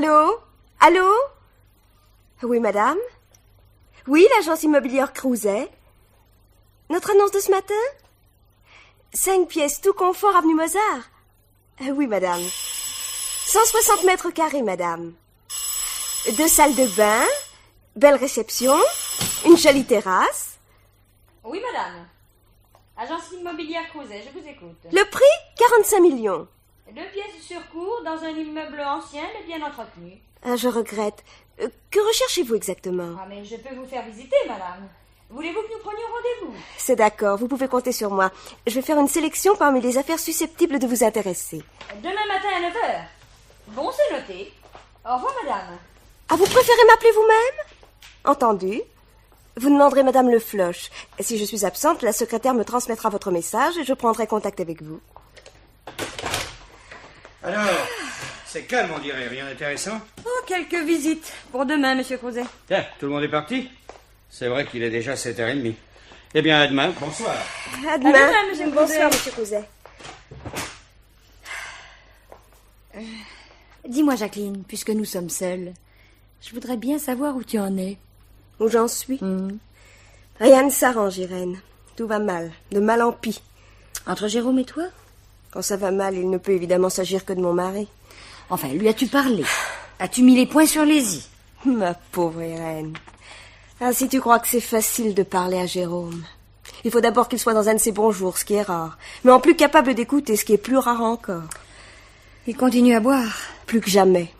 Allô? Allô? Oui, madame? Oui, l'agence immobilière Crouzet. Notre annonce de ce matin? 5 pièces, tout confort, avenue Mozart. Oui, madame. 160 mètres carrés, madame. 2 salles de bain, belle réception, une jolie terrasse. Oui, madame. Agence immobilière Crouzet, je vous écoute. Le prix? 45 millions. 2 pièces sur cour dans un immeuble ancien mais bien entretenu. Ah, je regrette. Que recherchez-vous exactement? Ah, mais je peux vous faire visiter, madame. Voulez-vous que nous prenions rendez-vous? C'est d'accord, vous pouvez compter sur moi. Je vais faire une sélection parmi les affaires susceptibles de vous intéresser. Demain matin à 9h. Bon, c'est noté. Au revoir, madame. Ah, vous préférez m'appeler vous-même? Entendu. Vous demanderez madame Le Floch. Si je suis absente, la secrétaire me transmettra votre message et je prendrai contact avec vous. Alors, c'est calme, on dirait. Rien d'intéressant? Oh, quelques visites. Pour demain, monsieur Crouzet. Tiens, tout le monde est parti? C'est vrai qu'il est déjà 7h30. Eh bien, à demain. Bonsoir. À demain. À demain, monsieur Crouzet. Bonsoir, monsieur Crouzet. Dis-moi, Jacqueline, puisque nous sommes seuls, je voudrais bien savoir où tu en es. Où j'en suis? Rien ne s'arrange, Irène. Tout va mal, de mal en pis. Entre Jérôme et toi? Quand ça va mal, il ne peut évidemment s'agir que de mon mari. Enfin, lui as-tu parlé? As-tu mis les points sur les i? Ma pauvre Irène. Ah, si tu crois que c'est facile de parler à Jérôme. Il faut d'abord qu'il soit dans un de ses bons jours, ce qui est rare. Mais en plus capable d'écouter, ce qui est plus rare encore. Il continue à boire? Plus que jamais.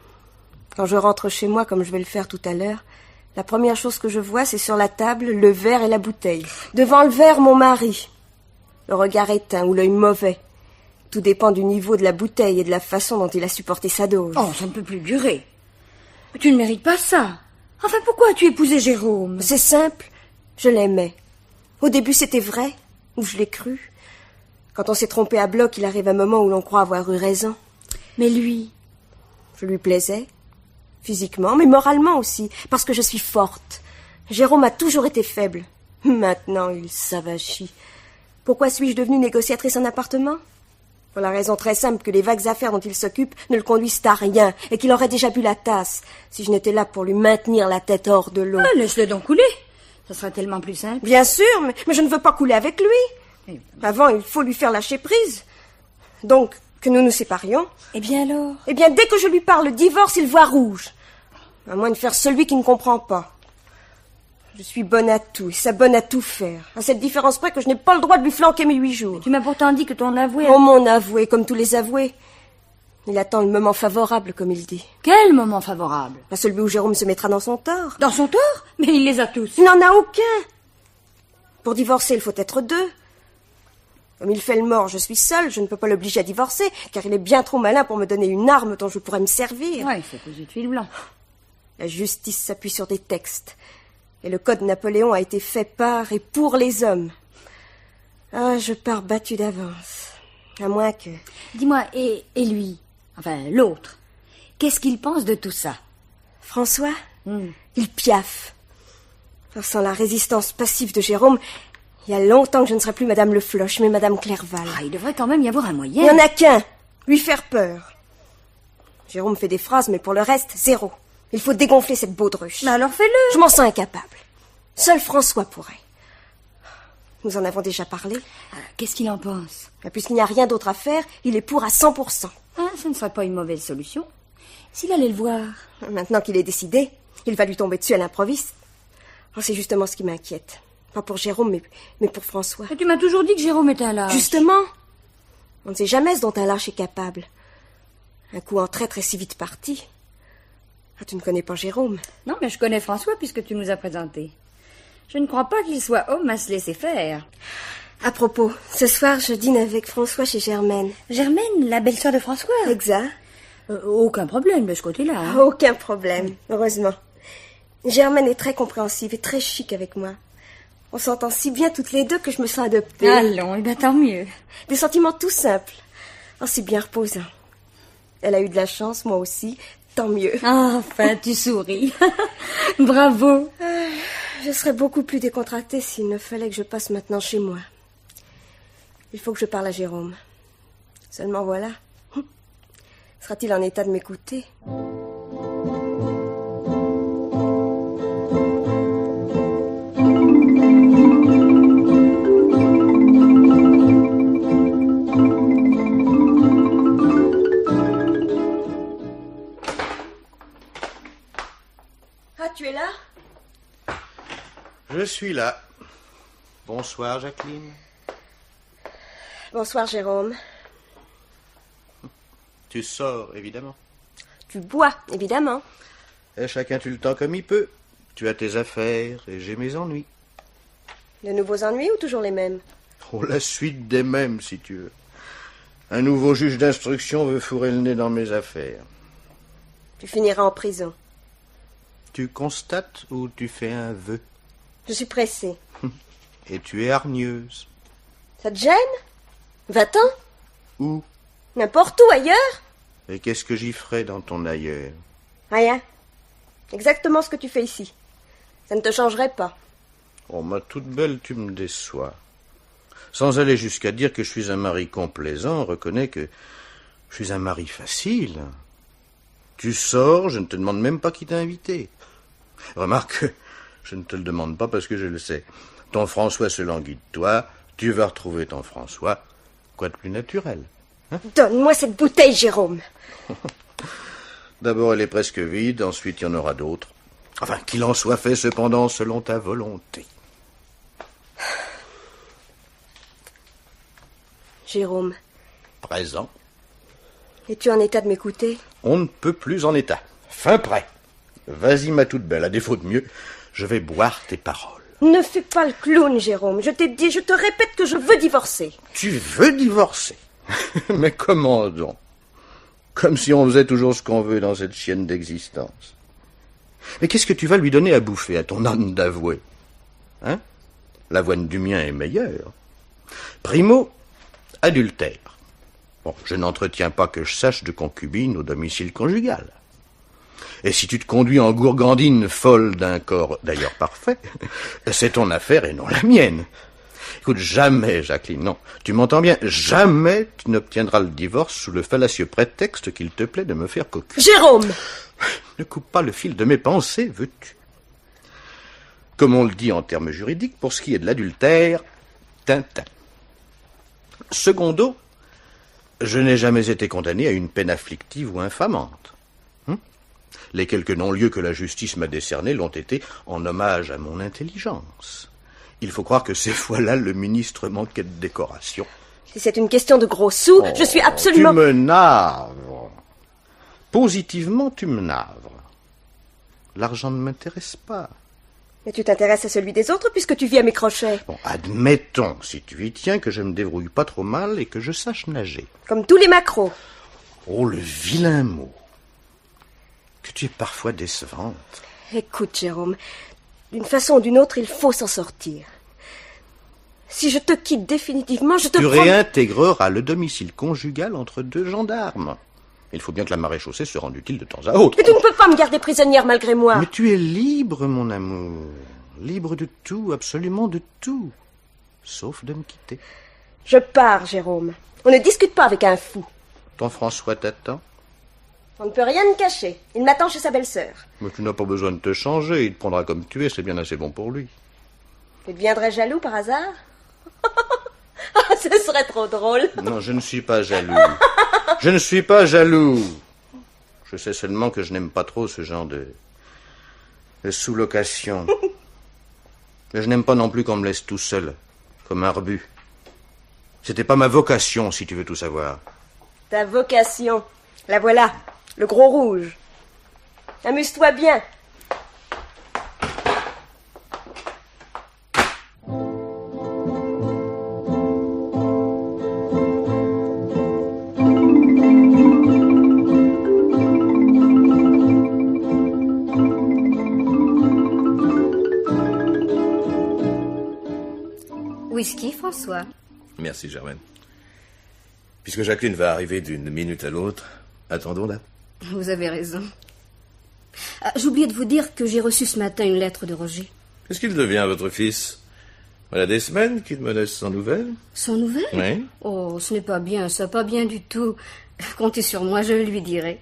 Quand je rentre chez moi, comme je vais le faire tout à l'heure, la première chose que je vois, c'est sur la table le verre et la bouteille. Devant le verre, mon mari. Le regard éteint ou l'œil mauvais. Tout dépend du niveau de la bouteille et de la façon dont il a supporté sa dose. Oh, ça ne peut plus durer. Tu ne mérites pas ça. Enfin, pourquoi as-tu épousé Jérôme? C'est simple, je l'aimais. Au début, c'était vrai, ou je l'ai cru. Quand on s'est trompé à bloc, il arrive un moment où l'on croit avoir eu raison. Mais lui? Je lui plaisais, physiquement, mais moralement aussi, parce que je suis forte. Jérôme a toujours été faible. Maintenant, il s'avachit. Pourquoi suis-je devenue négociatrice en appartement? Pour la raison très simple que les vagues affaires dont il s'occupe ne le conduisent à rien et qu'il aurait déjà bu la tasse si je n'étais là pour lui maintenir la tête hors de l'eau. Ah, laisse-le donc couler. Ça sera tellement plus simple. Bien sûr, mais je ne veux pas couler avec lui. Avant, il faut lui faire lâcher prise. Donc, que nous nous séparions. Eh bien alors? Eh bien, dès que je lui parle divorce, il voit rouge. À moins de faire celui qui ne comprend pas. Je suis bonne à tout, et ça bonne à tout faire. À cette différence près que je n'ai pas le droit de lui flanquer mes 8 jours. Tu m'as pourtant dit que ton avoué... Oh, mon avoué, comme tous les avoués. Il attend le moment favorable, comme il dit. Quel moment favorable? Pas celui où Jérôme se mettra dans son tort. Dans son tort? Mais il les a tous. Il n'en a aucun. Pour divorcer, il faut être 2. Comme il fait le mort, je suis seule, je ne peux pas l'obliger à divorcer, car il est bien trop malin pour me donner une arme dont je pourrais me servir. Ouais, c'est cousu de fil blanc. La justice s'appuie sur des textes. Et le code Napoléon a été fait par et pour les hommes. Ah, je pars battue d'avance. À moins que... Dis-moi, et lui? Enfin, l'autre. Qu'est-ce qu'il pense de tout ça? François, il piaffe. Sans la résistance passive de Jérôme, il y a longtemps que je ne serai plus Madame Le Floch, mais Madame Clerval. Ah, il devrait quand même y avoir un moyen. Il n'y en a qu'un. Lui faire peur. Jérôme fait des phrases, mais pour le reste, 0. Il faut dégonfler cette baudruche. Mais alors fais-le. Je m'en sens incapable. Seul François pourrait. Nous en avons déjà parlé. Ah, qu'est-ce qu'il en pense? Puisqu'il n'y a rien d'autre à faire, il est pour à 100%. Ah, ce ne serait pas une mauvaise solution. S'il allait le voir. Maintenant qu'il est décidé, il va lui tomber dessus à l'improviste. Oh, c'est justement ce qui m'inquiète. Pas pour Jérôme, mais pour François. Et tu m'as toujours dit que Jérôme était un lâche. Justement. On ne sait jamais ce dont un lâche est capable. Un coup en traître est si vite parti. Ah, tu ne connais pas Jérôme? Non, mais je connais François puisque tu nous as présenté. Je ne crois pas qu'il soit homme à se laisser faire. À propos, ce soir, je dîne avec François chez Germaine. Germaine, la belle-sœur de François? Exact. Aucun problème de ce côté-là. Hein. Aucun problème, heureusement. Germaine est très compréhensive et très chic avec moi. On s'entend si bien toutes les deux que je me sens adoptée. Allons, eh bien tant mieux. Des sentiments tout simples. Oh, c'est bien reposant. Elle a eu de la chance, moi aussi. Tant mieux. Enfin, tu souris. Bravo. Je serais beaucoup plus décontractée s'il ne fallait que je passe maintenant chez moi. Il faut que je parle à Jérôme. Seulement voilà. Sera-t-il en état de m'écouter ? Je suis là. Bonsoir, Jacqueline. Bonsoir, Jérôme. Tu sors, évidemment. Tu bois, évidemment. Et chacun tue le temps comme il peut. Tu as tes affaires et j'ai mes ennuis. De nouveaux ennuis ou toujours les mêmes? Oh, la suite des mêmes, si tu veux. Un nouveau juge d'instruction veut fourrer le nez dans mes affaires. Tu finiras en prison. Tu constates ou tu fais un vœu? Je suis pressée. Et tu es hargneuse. Ça te gêne? Va-t'en. Où? N'importe où ailleurs. Et qu'est-ce que j'y ferai dans ton ailleurs? Rien. Exactement ce que tu fais ici. Ça ne te changerait pas. Oh, ma toute belle, tu me déçois. Sans aller jusqu'à dire que je suis un mari complaisant, reconnais que je suis un mari facile. Tu sors, je ne te demande même pas qui t'a invité. Remarque, je ne te le demande pas parce que je le sais. Ton François se languit de toi, tu vas retrouver ton François. Quoi de plus naturel, hein? Donne-moi cette bouteille, Jérôme. D'abord, elle est presque vide, ensuite il y en aura d'autres. Enfin, qu'il en soit fait cependant selon ta volonté. Jérôme, Présent. es-tu en état de m'écouter? On ne peut plus en état. Fin prêt. Vas-y, ma toute belle, à défaut de mieux, je vais boire tes paroles. Ne fais pas le clown, Jérôme. Je t'ai dit, je te répète que je veux divorcer. Tu veux divorcer? Mais comment donc? Comme si on faisait toujours ce qu'on veut dans cette chienne d'existence. Mais qu'est-ce que tu vas lui donner à bouffer à ton âne d'avoué? Hein? L'avoine du mien est meilleure. Primo, adultère. Bon, je n'entretiens pas que je sache de concubine au domicile conjugal. Et si tu te conduis en gourgandine folle d'un corps d'ailleurs parfait, c'est ton affaire et non la mienne. Écoute, jamais, Jacqueline, non, tu m'entends bien, jamais tu n'obtiendras le divorce sous le fallacieux prétexte qu'il te plaît de me faire cocu. Jérôme! Ne coupe pas le fil de mes pensées, veux-tu? Comme on le dit en termes juridiques, pour ce qui est de l'adultère, Tintin. Secondo, je n'ai jamais été condamné à une peine afflictive ou infamante. Les quelques non-lieux que la justice m'a décernés l'ont été en hommage à mon intelligence. Il faut croire que ces fois-là, le ministre manquait de décoration. Si c'est une question de gros sous, je suis absolument... Tu me navres. Positivement, tu me navres. L'argent ne m'intéresse pas. Mais tu t'intéresses à celui des autres puisque tu vis à mes crochets. Bon, admettons, si tu y tiens, que je me débrouille pas trop mal et que je sache nager. Comme tous les macros. Oh, le vilain mot. Que tu es parfois décevante. Écoute, Jérôme, d'une façon ou d'une autre, il faut s'en sortir. Si je te quitte définitivement, je te Tu promets... réintégreras le domicile conjugal entre deux gendarmes. Il faut bien que la maréchaussée se rende utile de temps à autre. Mais tu ne peux pas me garder prisonnière malgré moi. Mais tu es libre, mon amour. Libre de tout, absolument de tout. Sauf de me quitter. Je pars, Jérôme. On ne discute pas avec un fou. Ton François t'attend? On ne peut rien me cacher. Il m'attend chez sa belle-sœur. Mais tu n'as pas besoin de te changer. Il te prendra comme tu es. C'est bien assez bon pour lui. Tu deviendrais jaloux par hasard? Ah, ce serait trop drôle. Non, je ne suis pas jaloux. Je ne suis pas jaloux. Je sais seulement que je n'aime pas trop ce genre de sous-location. Mais je n'aime pas non plus qu'on me laisse tout seul, comme un rebut. C'était pas ma vocation, si tu veux tout savoir. Ta vocation. La voilà. Le gros rouge. Amuse-toi bien. Whisky, François. Merci, Germaine. Puisque Jacqueline va arriver d'une minute à l'autre, attendons-la. Vous avez raison. Ah, j'ai oublié de vous dire que j'ai reçu ce matin une lettre de Roger. Qu'est-ce qu'il devient, votre fils? Voilà des semaines qu'il me laisse sans nouvelles. Sans nouvelles? Oui. Oh, ce n'est pas bien, ça, pas bien du tout. Comptez sur moi, je lui dirai.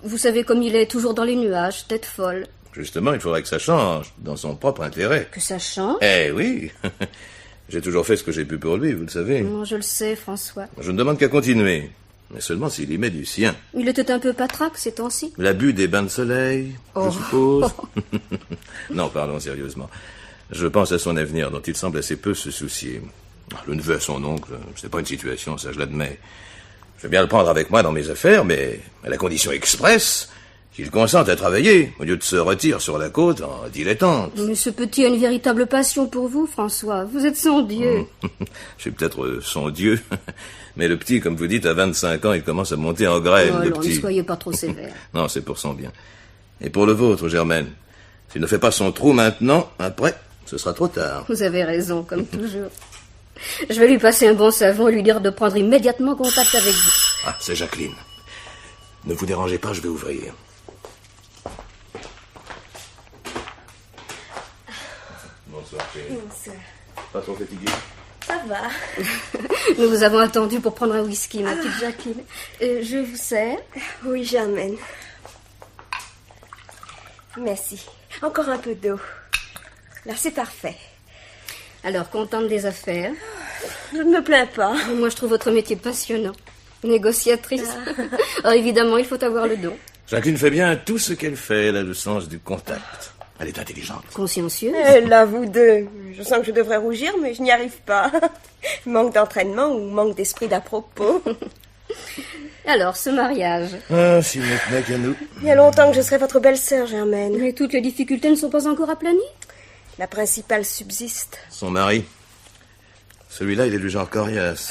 Vous savez comme il est, toujours dans les nuages, tête folle. Justement, il faudrait que ça change, dans son propre intérêt. Que ça change? Eh oui. J'ai toujours fait ce que j'ai pu pour lui, vous le savez. Non, je le sais, François. Je ne demande qu'à continuer. Mais seulement s'il y met du sien. Il était un peu patraque ces temps-ci. L'abus des bains de soleil, Oh. je suppose. Non, parlons sérieusement. Je pense à son avenir, dont il semble assez peu se soucier. Le neveu à son oncle, c'est pas une situation, ça je l'admets. Je veux bien le prendre avec moi dans mes affaires, mais à la condition expresse qu'il consente à travailler, au lieu de se retirer sur la côte en dilettante. Mais ce petit a une véritable passion pour vous, François. Vous êtes son Dieu. Je suis peut-être son Dieu, mais le petit, comme vous dites, à 25 ans, il commence à monter en graine, Oh, le alors, ne petit. soyez pas trop sévère. Non, c'est pour son bien. Et pour le vôtre, Germaine. S'il ne fait pas son trou maintenant, après, ce sera trop tard. Vous avez raison, comme toujours. Je vais lui passer un bon savon et lui dire de prendre immédiatement contact avec vous. Ah, c'est Jacqueline. Ne vous dérangez pas, je vais ouvrir. Bonsoir, chérie. Bonsoir. Pas trop fatigué? Ça va. Nous vous avons attendu pour prendre un whisky, ma petite Jacqueline. Je vous sers. Oui, Germaine. Merci. Encore un peu d'eau. Là, c'est parfait. Alors, contente des affaires. Je ne me plains pas. Moi, je trouve votre métier passionnant. Négociatrice. Alors, évidemment, il faut avoir le don. Jacqueline fait bien tout ce qu'elle fait. Elle a le sens du contact. Elle est intelligente. Consciencieuse. Là, vous deux. Je sens que je devrais rougir, mais je n'y arrive pas. Manque d'entraînement ou manque d'esprit d'à propos. Alors, ce mariage. Ah, s'il ne tenait qu'à nous. Il y a longtemps que je serai votre belle-sœur, Germaine. Mais toutes les difficultés ne sont pas encore aplanies. La principale subsiste. Son mari. Celui-là, il est du genre coriace.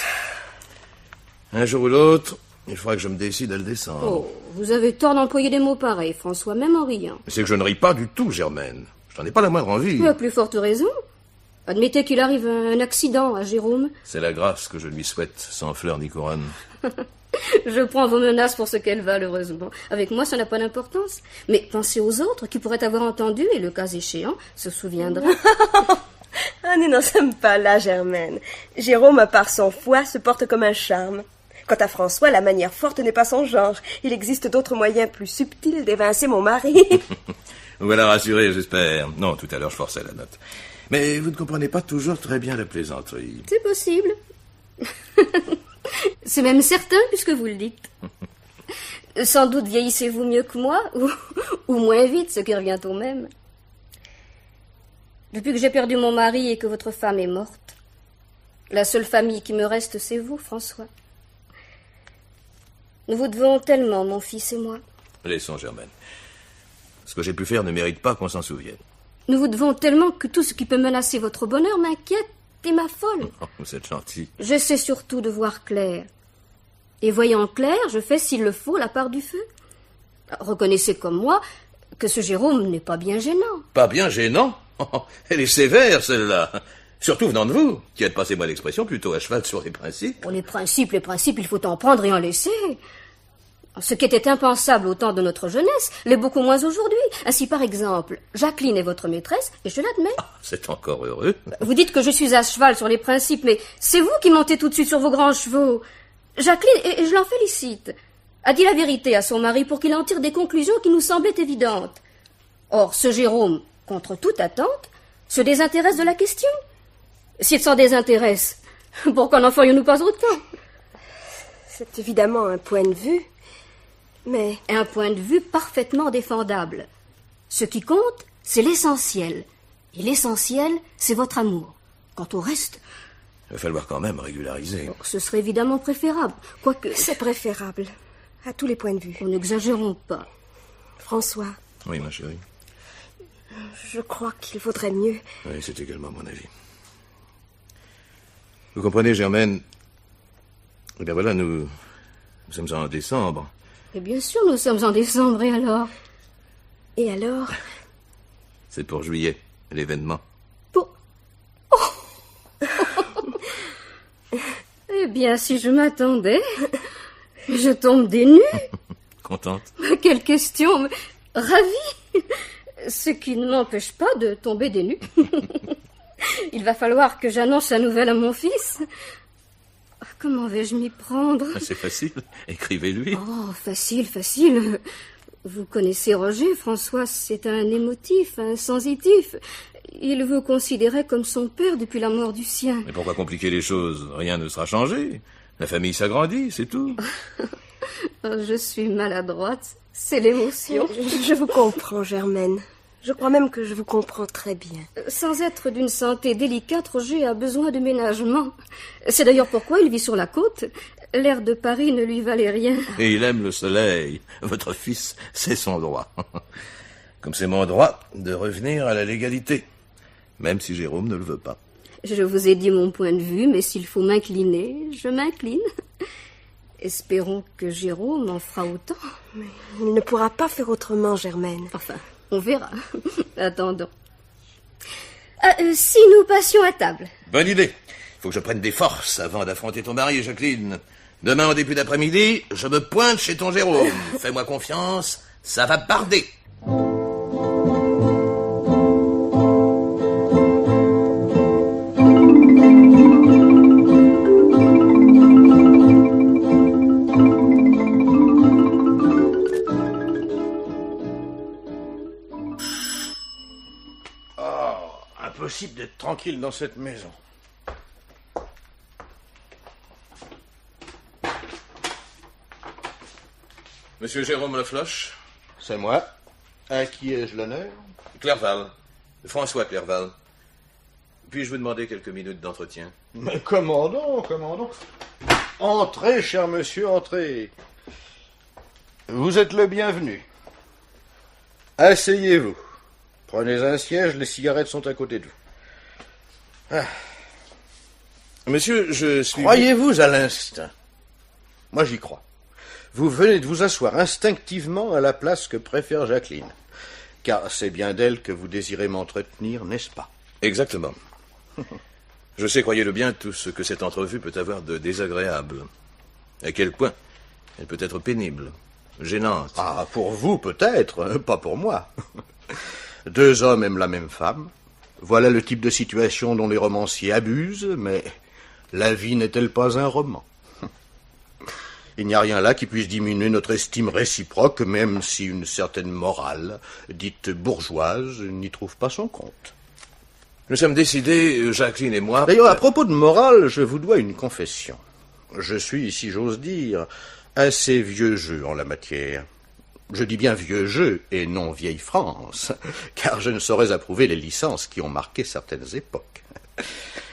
Un jour ou l'autre, il faudra que je me décide à le descendre. Oh, vous avez tort d'employer des mots pareils, François, même en riant. C'est que je ne ris pas du tout, Germaine. Je n'en ai pas la moindre envie. Mais à plus forte raison. Admettez qu'il arrive un accident à Jérôme. C'est la grâce que je lui souhaite, sans fleurs ni couronne. Je prends vos menaces pour ce qu'elles valent, heureusement. Avec moi, ça n'a pas d'importance. Mais pensez aux autres qui pourraient avoir entendu et, le cas échéant, se souviendraient. Ah, nous n'en sommes pas là, Germaine. Jérôme, à part son foie, se porte comme un charme. Quant à François, la manière forte n'est pas son genre. Il existe d'autres moyens plus subtils d'évincer mon mari. Vous voilà rassuré, j'espère. Non, tout à l'heure, je forçais la note. Mais vous ne comprenez pas toujours très bien la plaisanterie. C'est possible. C'est même certain, puisque vous le dites. Sans doute vieillissez-vous mieux que moi, ou moins vite, ce qui revient au même. Depuis que j'ai perdu mon mari et que votre femme est morte, la seule famille qui me reste, c'est vous, François. Nous vous devons tellement, mon fils et moi. Laissons, Germaine. Ce que j'ai pu faire ne mérite pas qu'on s'en souvienne. Nous vous devons tellement que tout ce qui peut menacer votre bonheur m'inquiète et m'affole. Oh, vous êtes gentil. J'essaie surtout de voir clair. Et voyant clair, je fais, s'il le faut, la part du feu. Reconnaissez comme moi que ce Jérôme n'est pas bien gênant. Pas bien gênant? Oh, elle est sévère, celle-là. Surtout venant de vous, qui êtes, passez-moi l'expression, plutôt à cheval sur les principes. Pour les principes, il faut en prendre et en laisser. Ce qui était impensable au temps de notre jeunesse l'est beaucoup moins aujourd'hui. Ainsi, par exemple, Jacqueline est votre maîtresse, et je l'admets. Ah, c'est encore heureux. Vous dites que je suis à cheval sur les principes, mais c'est vous qui montez tout de suite sur vos grands chevaux. Jacqueline, et je l'en félicite, a dit la vérité à son mari pour qu'il en tire des conclusions qui nous semblaient évidentes. Or, ce Jérôme, contre toute attente, se désintéresse de la question. S'il s'en désintéresse, pourquoi n'en ferions-nous pas autant? C'est évidemment un point de vue, mais... Un point de vue parfaitement défendable. Ce qui compte, c'est l'essentiel. Et l'essentiel, c'est votre amour. Quant au reste... Il va falloir quand même régulariser. Ce serait évidemment préférable, quoique... C'est préférable, à tous les points de vue. N'exagérons pas. François, Oui, ma chérie. je crois qu'il vaudrait mieux... Oui, c'est également mon avis. Vous comprenez, Germaine? Eh bien voilà, nous sommes en décembre. Et bien sûr, nous sommes en décembre, et alors? Et alors? C'est pour juillet, l'événement. Pour... Oh. Eh bien, si je m'attendais, je tombe des nues. Contente? Quelle question, mais ravie. Ce qui ne m'empêche pas de tomber des nues. Il va falloir que j'annonce la nouvelle à mon fils. Comment vais-je m'y prendre? C'est facile, écrivez-lui. Oh, facile, facile. Vous connaissez Roger, François, c'est un émotif, un sensitif. Il vous considérait comme son père depuis la mort du sien. Mais pourquoi compliquer les choses? Rien ne sera changé. La famille s'agrandit, c'est tout. Je suis maladroite, c'est l'émotion. Je vous comprends, Germaine. Je crois même que je vous comprends très bien. Sans être d'une santé délicate, Roger a besoin de ménagement. C'est d'ailleurs pourquoi il vit sur la côte. L'air de Paris ne lui valait rien. Et il aime le soleil. Votre fils, c'est son droit. Comme c'est mon droit de revenir à la légalité. Même si Jérôme ne le veut pas. Je vous ai dit mon point de vue, mais s'il faut m'incliner, je m'incline. Espérons que Jérôme en fera autant. Mais il ne pourra pas faire autrement, Germaine. Enfin, on verra. Attendons. Si nous passions à table. Bonne idée. Il faut que je prenne des forces avant d'affronter ton mari, Jacqueline. Demain, au début d'après-midi, je me pointe chez ton Jérôme. Fais-moi confiance, ça va barder. Impossible d'être tranquille dans cette maison. Monsieur Jérôme Lefloche? C'est moi. À qui ai-je l'honneur? Clerval. François Clerval. Puis-je vous demander quelques minutes d'entretien? Mais commandons. Entrez, cher monsieur, entrez. Vous êtes le bienvenu. Asseyez-vous. Prenez un siège, les cigarettes sont à côté de vous. Ah. Monsieur, je suis... Croyez-vous à l'instinct? Moi, j'y crois. Vous venez de vous asseoir instinctivement à la place que préfère Jacqueline. Car c'est bien d'elle que vous désirez m'entretenir, n'est-ce pas? Exactement. Je sais, croyez-le bien, tout ce que cette entrevue peut avoir de désagréable. À quel point elle peut être pénible, gênante. Ah, pour vous, peut-être, pas pour moi. Deux hommes aiment la même femme. Voilà le type de situation dont les romanciers abusent, mais la vie n'est-elle pas un roman? Il n'y a rien là qui puisse diminuer notre estime réciproque, même si une certaine morale, dite bourgeoise, n'y trouve pas son compte. Nous sommes décidés, Jacqueline et moi... D'ailleurs, à propos de morale, je vous dois une confession. Je suis, si j'ose dire, assez vieux jeu en la matière. Je dis bien vieux jeu et non vieille France, car je ne saurais approuver les licences qui ont marqué certaines époques.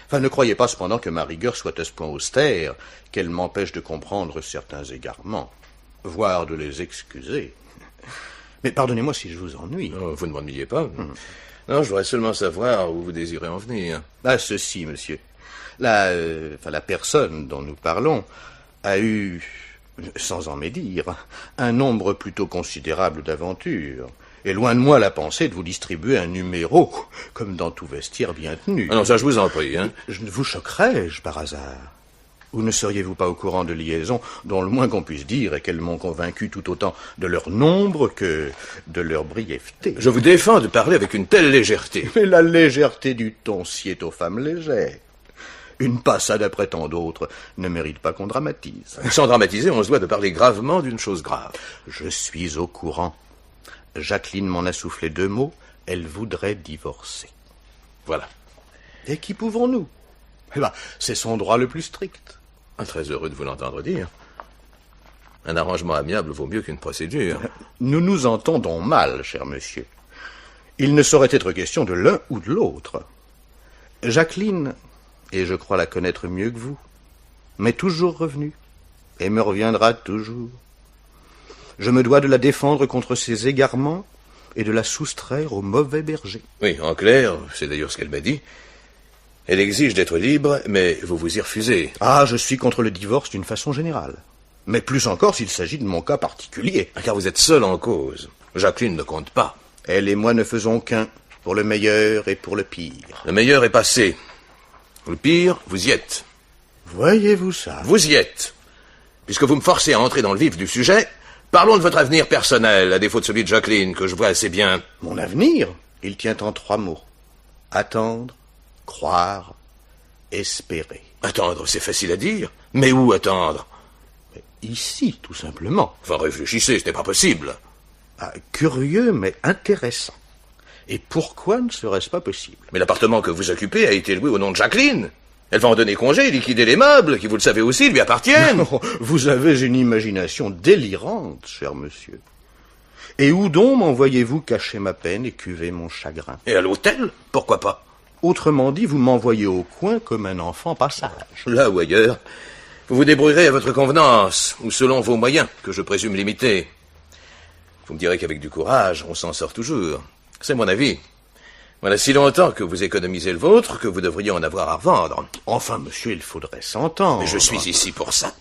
Enfin, ne croyez pas cependant que ma rigueur soit à ce point austère qu'elle m'empêche de comprendre certains égarements, voire de les excuser. Mais pardonnez-moi si je vous ennuie. Oh, vous ne m'ennuyez pas. Non, je voudrais seulement savoir où vous désirez en venir. Ah, ceci, monsieur. La personne dont nous parlons a eu, sans en médire, un nombre plutôt considérable d'aventures. Et loin de moi la pensée de vous distribuer un numéro, comme dans tout vestiaire bien tenu. Ah non, ça je vous en prie, hein. Je ne vous choquerais-je par hasard? Ou ne seriez-vous pas au courant de liaisons dont le moins qu'on puisse dire est qu'elles m'ont convaincu tout autant de leur nombre que de leur brièveté? Je vous défends de parler avec une telle légèreté. Mais la légèreté du ton sied aux femmes légères. Une passade après tant d'autres ne mérite pas qu'on dramatise. Sans dramatiser, on se doit de parler gravement d'une chose grave. Je suis au courant. Jacqueline m'en a soufflé 2 mots. Elle voudrait divorcer. Voilà. Et qui pouvons-nous? Eh ben, c'est son droit le plus strict. Très heureux de vous l'entendre dire. Un arrangement amiable vaut mieux qu'une procédure. Nous nous entendons mal, cher monsieur. Il ne saurait être question de l'un ou de l'autre. Jacqueline, et je crois la connaître mieux que vous, m'est toujours revenue, et me reviendra toujours. Je me dois de la défendre contre ses égarements et de la soustraire au mauvais berger. Oui, en clair, c'est d'ailleurs ce qu'elle m'a dit. Elle exige d'être libre, mais vous vous y refusez. Ah, je suis contre le divorce d'une façon générale. Mais plus encore s'il s'agit de mon cas particulier. Car vous êtes seul en cause. Jacqueline ne compte pas. Elle et moi ne faisons qu'un, pour le meilleur et pour le pire. Le meilleur est passé. Le pire, vous y êtes. Voyez-vous ça? Vous y êtes. Puisque vous me forcez à entrer dans le vif du sujet, parlons de votre avenir personnel, à défaut de celui de Jacqueline, que je vois assez bien. Mon avenir, il tient en 3 mots. Attendre, croire, espérer. Attendre, c'est facile à dire. Mais où attendre? Ici, tout simplement. Enfin, réfléchissez, ce n'est pas possible. Ah, curieux, mais intéressant. Et pourquoi ne serait-ce pas possible? Mais l'appartement que vous occupez a été loué au nom de Jacqueline. Elle va en donner congé, liquider les meubles, qui, vous le savez aussi, lui appartiennent. Non, vous avez une imagination délirante, cher monsieur. Et où donc m'envoyez-vous cacher ma peine et cuver mon chagrin? Et à l'hôtel? Pourquoi pas? Autrement dit, vous m'envoyez au coin comme un enfant passage. Là ou ailleurs, vous vous débrouillerez à votre convenance, ou selon vos moyens, que je présume limités. Vous me direz qu'avec du courage, on s'en sort toujours. C'est mon avis. Voilà si longtemps que vous économisez le vôtre que vous devriez en avoir à revendre. Enfin, monsieur, il faudrait s'entendre. Mais je suis ici pour ça.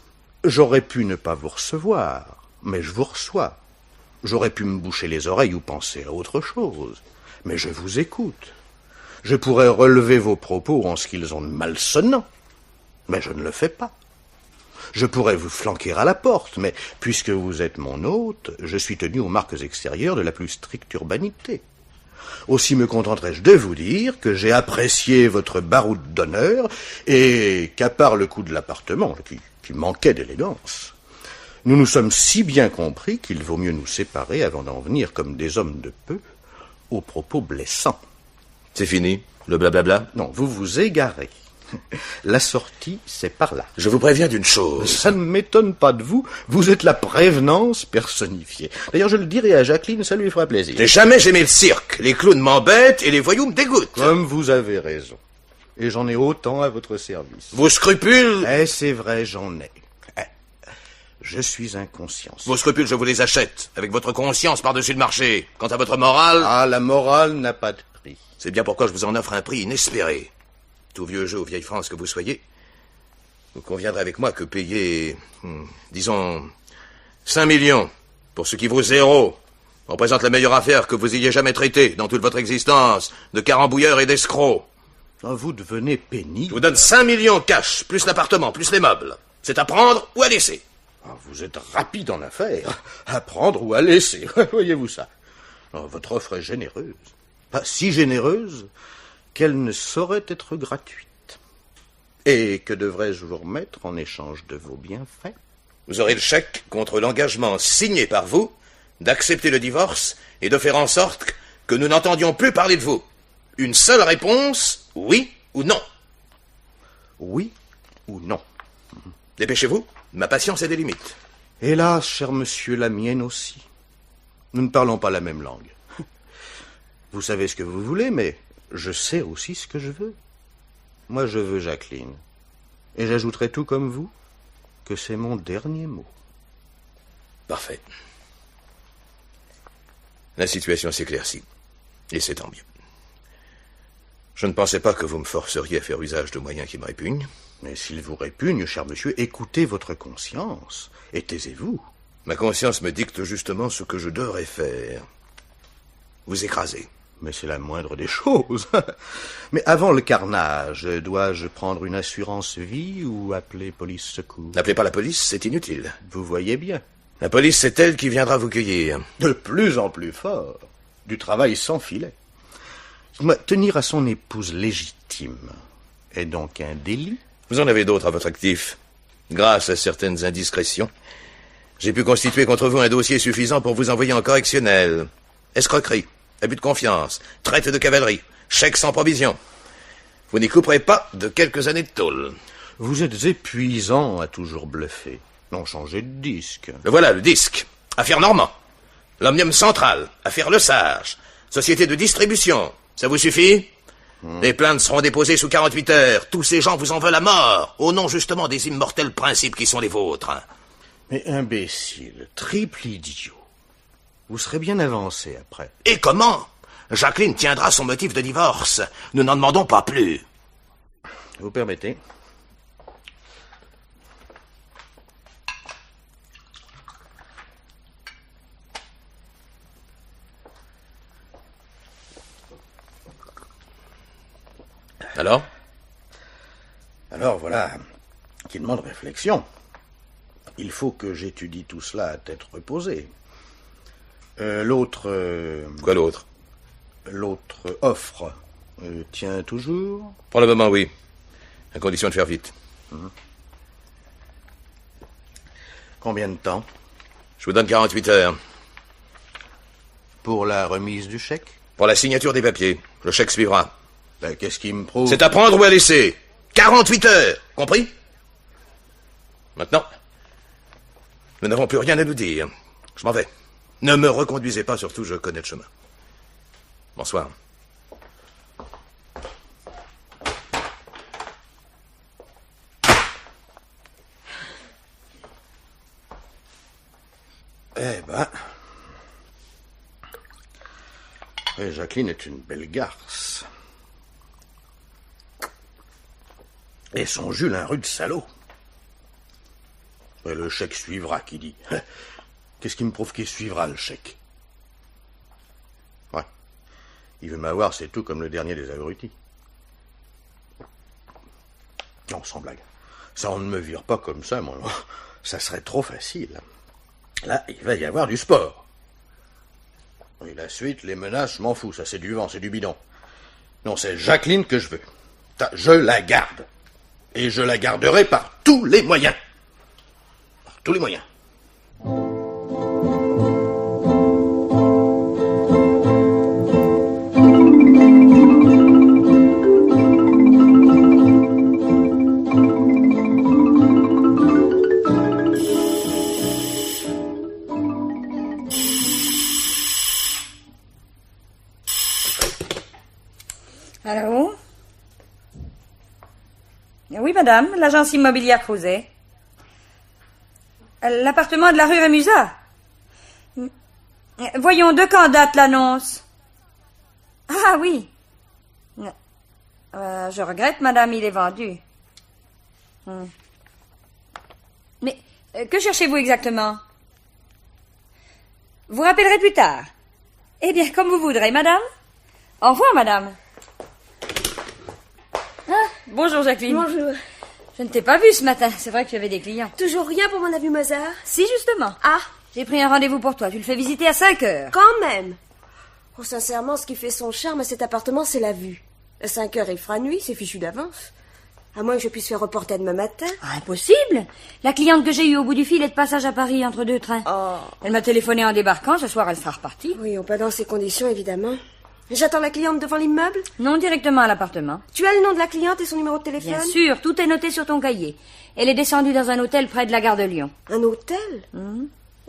J'aurais pu ne pas vous recevoir, mais je vous reçois. J'aurais pu me boucher les oreilles ou penser à autre chose, mais je vous écoute. Je pourrais relever vos propos en ce qu'ils ont de malsonnant, mais je ne le fais pas. Je pourrais vous flanquer à la porte, mais puisque vous êtes mon hôte, je suis tenu aux marques extérieures de la plus stricte urbanité. Aussi me contenterai-je de vous dire que j'ai apprécié votre baroud d'honneur et qu'à part le coût de l'appartement, qui manquait d'élégance, nous nous sommes si bien compris qu'il vaut mieux nous séparer avant d'en venir comme des hommes de peu aux propos blessants. C'est fini, le blablabla? Non, vous vous égarez. La sortie, c'est par là. Je vous préviens d'une chose. Ça ne m'étonne pas de vous, vous êtes la prévenance personnifiée. D'ailleurs, je le dirai à Jacqueline, ça lui fera plaisir. J'ai jamais aimé le cirque. Les clowns m'embêtent et les voyous me dégoûtent. Comme vous avez raison. Et j'en ai autant à votre service. Vos scrupules... Eh, c'est vrai, j'en ai. Je suis inconscience. Vos scrupules, je vous les achète, avec votre conscience par-dessus le marché. Quant à votre morale... Ah, la morale n'a pas de prix. C'est bien pourquoi je vous en offre un prix inespéré. Tout vieux jeu aux vieilles France que vous soyez, vous conviendrez avec moi que payer, disons, 5 millions pour ce qui vaut 0 représente la meilleure affaire que vous ayez jamais traitée dans toute votre existence de carambouilleurs et d'escrocs. Vous devenez pénible. Je vous donne 5 millions cash, plus l'appartement, plus les meubles. C'est à prendre ou à laisser. Vous êtes rapide en affaires. À prendre ou à laisser. Voyez-vous ça. Votre offre est généreuse. Pas si généreuse qu'elle ne saurait être gratuite. Et que devrais-je vous remettre en échange de vos bienfaits? Vous aurez le chèque contre l'engagement signé par vous d'accepter le divorce et de faire en sorte que nous n'entendions plus parler de vous. Une seule réponse, oui ou non. Oui ou non. Dépêchez-vous, ma patience a des limites. Hélas, cher monsieur, la mienne aussi. Nous ne parlons pas la même langue. Vous savez ce que vous voulez, mais je sais aussi ce que je veux. Moi, je veux Jacqueline. Et j'ajouterai tout comme vous que c'est mon dernier mot. Parfait. La situation s'éclaircit. Et c'est tant mieux. Je ne pensais pas que vous me forceriez à faire usage de moyens qui me répugnent. Mais s'il vous répugne, cher monsieur, écoutez votre conscience et taisez-vous. Ma conscience me dicte justement ce que je devrais faire. Vous écraser. Mais c'est la moindre des choses. Mais avant le carnage, dois-je prendre une assurance vie ou appeler police secours? N'appelez pas la police, c'est inutile. Vous voyez bien. La police, c'est elle qui viendra vous cueillir. De plus en plus fort. Du travail sans filet. Tenir à son épouse légitime est donc un délit? Vous en avez d'autres à votre actif. Grâce à certaines indiscrétions, j'ai pu constituer contre vous un dossier suffisant pour vous envoyer en correctionnel. Escroquerie, abus de confiance, traite de cavalerie, chèque sans provision. Vous n'y couperez pas de quelques années de tôle. Vous êtes épuisant à toujours bluffer. Non, changez de disque. Le voilà, le disque. Affaire Normand. L'Omnium Central. Affaire Le Sage. Société de distribution. Ça vous suffit? Les plaintes seront déposées sous 48 heures. Tous ces gens vous en veulent à mort, au nom justement des immortels principes qui sont les vôtres. Mais imbécile, triple idiot. Vous serez bien avancé après. Et comment? Jacqueline tiendra son motif de divorce. Nous n'en demandons pas plus. Vous permettez? Alors voilà, qui demande réflexion. Il faut que j'étudie tout cela à tête reposée. L'autre... Quoi l'autre? L'autre offre tient toujours? Pour le moment, oui. À condition de faire vite. Combien de temps? Je vous donne 48 heures. Pour la remise du chèque? Pour la signature des papiers. Le chèque suivra. Ben, qu'est-ce qui me prouve? C'est à prendre ou à laisser. 48 heures, compris? Maintenant, nous n'avons plus rien à nous dire. Je m'en vais. Ne me reconduisez pas, surtout, je connais le chemin. Bonsoir. Eh ben... Et Jacqueline est une belle garce. Et son Jules un rude salaud. Et le chèque suivra, qui dit. Qu'est-ce qui me prouve qu'il suivra, le chèque? Ouais. Il veut m'avoir, c'est tout, comme le dernier des abrutis. Non, sans blague. Ça, on ne me vire pas comme ça, moi. Ça serait trop facile. Là, il va y avoir du sport. Et la suite, les menaces, je m'en fous. Ça, c'est du vent, c'est du bidon. Non, c'est Jacqueline que je veux. Je la garde. Et je la garderai par tous les moyens. Par tous les moyens. Allô? Oui, madame, l'agence immobilière Crouzet. L'appartement de la rue Rémusat. Voyons, de quand date l'annonce? Ah oui. Je regrette, madame, il est vendu. Mais que cherchez-vous exactement? Vous rappellerez plus tard. Eh bien, comme vous voudrez, madame. Au revoir, madame. Ah, bonjour, Jacqueline. Bonjour. Je ne t'ai pas vue ce matin. C'est vrai que tu avais des clients. Toujours rien pour mon avenue Mozart? Si, justement. Ah, J'ai pris un rendez-vous pour toi. Tu le fais visiter à 5 heures. quand même. Oh, sincèrement, ce qui fait son charme à cet appartement, c'est la vue. À 5 heures, il fera nuit, c'est fichu d'avance. À moins que je puisse faire reporter demain matin. Ah, impossible. La cliente que j'ai eue au bout du fil est de passage à Paris entre 2 trains. Oh. Elle m'a téléphoné en débarquant. Ce soir, elle sera repartie. Oui, pas dans ces conditions, évidemment. J'attends la cliente devant l'immeuble. Non, directement à l'appartement. Tu as le nom de la cliente et son numéro de téléphone? Bien sûr, tout est noté sur ton cahier. Elle est descendue dans un hôtel près de la gare de Lyon. Un hôtel?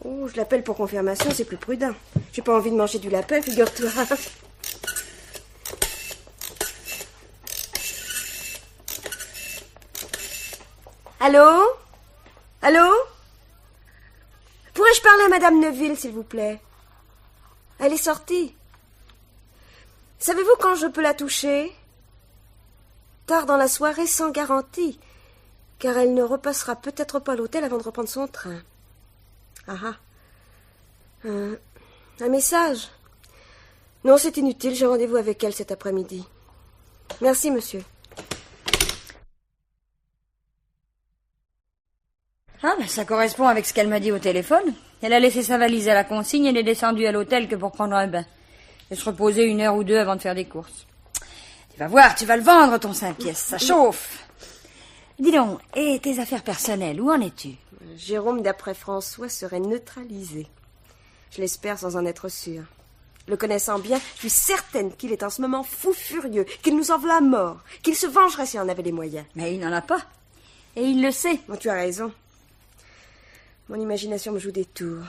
Oh, je l'appelle pour confirmation, c'est plus prudent. J'ai pas envie de manger du lapin, figure-toi. Allô? Allô? Pourrais-je parler à Madame Neuville, s'il vous plaît? Elle est sortie. Savez-vous quand je peux la toucher? Tard dans la soirée, sans garantie, car elle ne repassera peut-être pas à l'hôtel avant de reprendre son train. Ah ah. Un message? Non, c'est inutile, j'ai rendez-vous avec elle cet après-midi. Merci, monsieur. Ah, ben ça correspond avec ce qu'elle m'a dit au téléphone. Elle a laissé sa valise à la consigne et n'est descendue à l'hôtel que pour prendre un bain. Et se reposer 1 heure ou 2 avant de faire des courses. Tu vas voir, tu vas le vendre, ton 5 pièces, ça chauffe. Dis donc, et tes affaires personnelles, où en es-tu? Jérôme, d'après François, serait neutralisé. Je l'espère sans en être sûre. Le connaissant bien, je suis certaine qu'il est en ce moment fou furieux, qu'il nous en veut à mort, qu'il se vengerait si on avait les moyens. Mais il n'en a pas. Et il le sait. Bon, tu as raison. Mon imagination me joue des tours.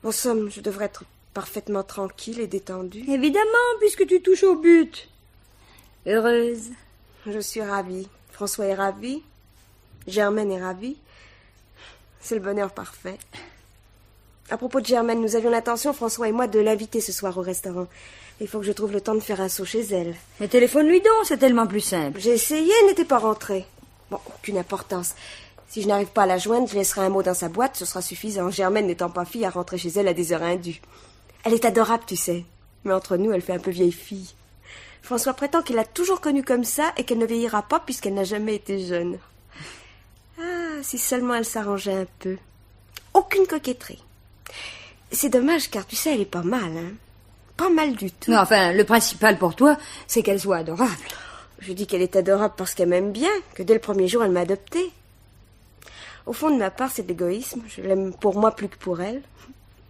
En somme, je devrais être parfaitement tranquille et détendue. Évidemment, puisque tu touches au but. Heureuse. Je suis ravie. François est ravi. Germaine est ravie. C'est le bonheur parfait. À propos de Germaine, nous avions l'intention, François et moi, de l'inviter ce soir au restaurant. Il faut que je trouve le temps de faire un saut chez elle. Mais téléphone-lui donc, c'est tellement plus simple. J'ai essayé, elle n'était pas rentrée. Bon, aucune importance. Si je n'arrive pas à la joindre, je laisserai un mot dans sa boîte, ce sera suffisant. Germaine n'étant pas fille à rentrer chez elle à des heures indues. Elle est adorable, tu sais. Mais entre nous, elle fait un peu vieille fille. François prétend qu'il l'a toujours connue comme ça et qu'elle ne vieillira pas puisqu'elle n'a jamais été jeune. Ah, si seulement elle s'arrangeait un peu. Aucune coquetterie. C'est dommage car, tu sais, elle est pas mal, hein. Pas mal du tout. Mais enfin, le principal pour toi, c'est qu'elle soit adorable. Je dis qu'elle est adorable parce qu'elle m'aime bien, que dès le premier jour, elle m'a adoptée. Au fond de ma part, c'est de l'égoïsme. Je l'aime pour moi plus que pour elle.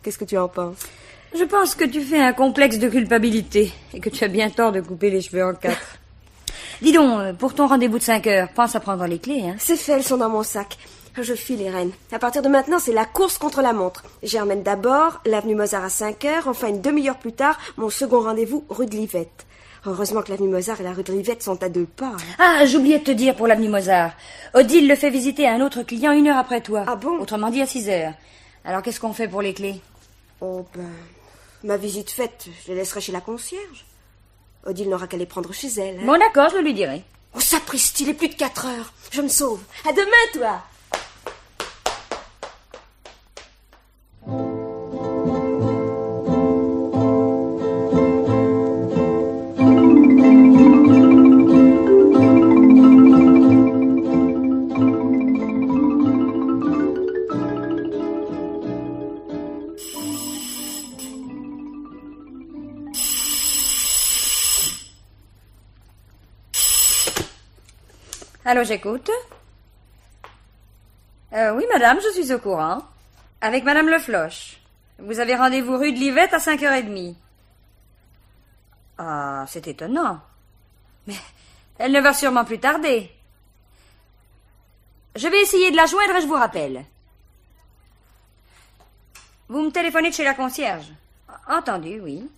Qu'est-ce que tu en penses? Je pense que tu fais un complexe de culpabilité et que tu as bien tort de couper les cheveux en 4. Dis donc, pour ton rendez-vous de 5 heures, pense à prendre les clés, hein. C'est fait, elles sont dans mon sac. Je file, les reines. À partir de maintenant, c'est la course contre la montre. J'emmène d'abord l'avenue Mozart à 5 heures, enfin une demi-heure plus tard, mon second rendez-vous rue de Livette. Heureusement que l'avenue Mozart et la rue de Livette sont à 2 pas. Ah, j'oubliais de te dire pour l'avenue Mozart. Odile le fait visiter à un autre client 1 heure après toi. Ah bon? Autrement dit à 6 heures. Alors qu'est-ce qu'on fait pour les clés? Oh ma visite faite, je les laisserai chez la concierge. Odile n'aura qu'à les prendre chez elle. Hein. Bon d'accord, je le lui dirai. Oh, sapristi, il est plus de 4 heures. Je me sauve. À demain, toi. Allô, j'écoute. Oui, madame, je suis au courant. Avec madame Le Floch. Vous avez rendez-vous rue de Livette à 5h30. Ah, c'est étonnant. Mais elle ne va sûrement plus tarder. Je vais essayer de la joindre et je vous rappelle. Vous me téléphonez de chez la concierge. Entendu, oui.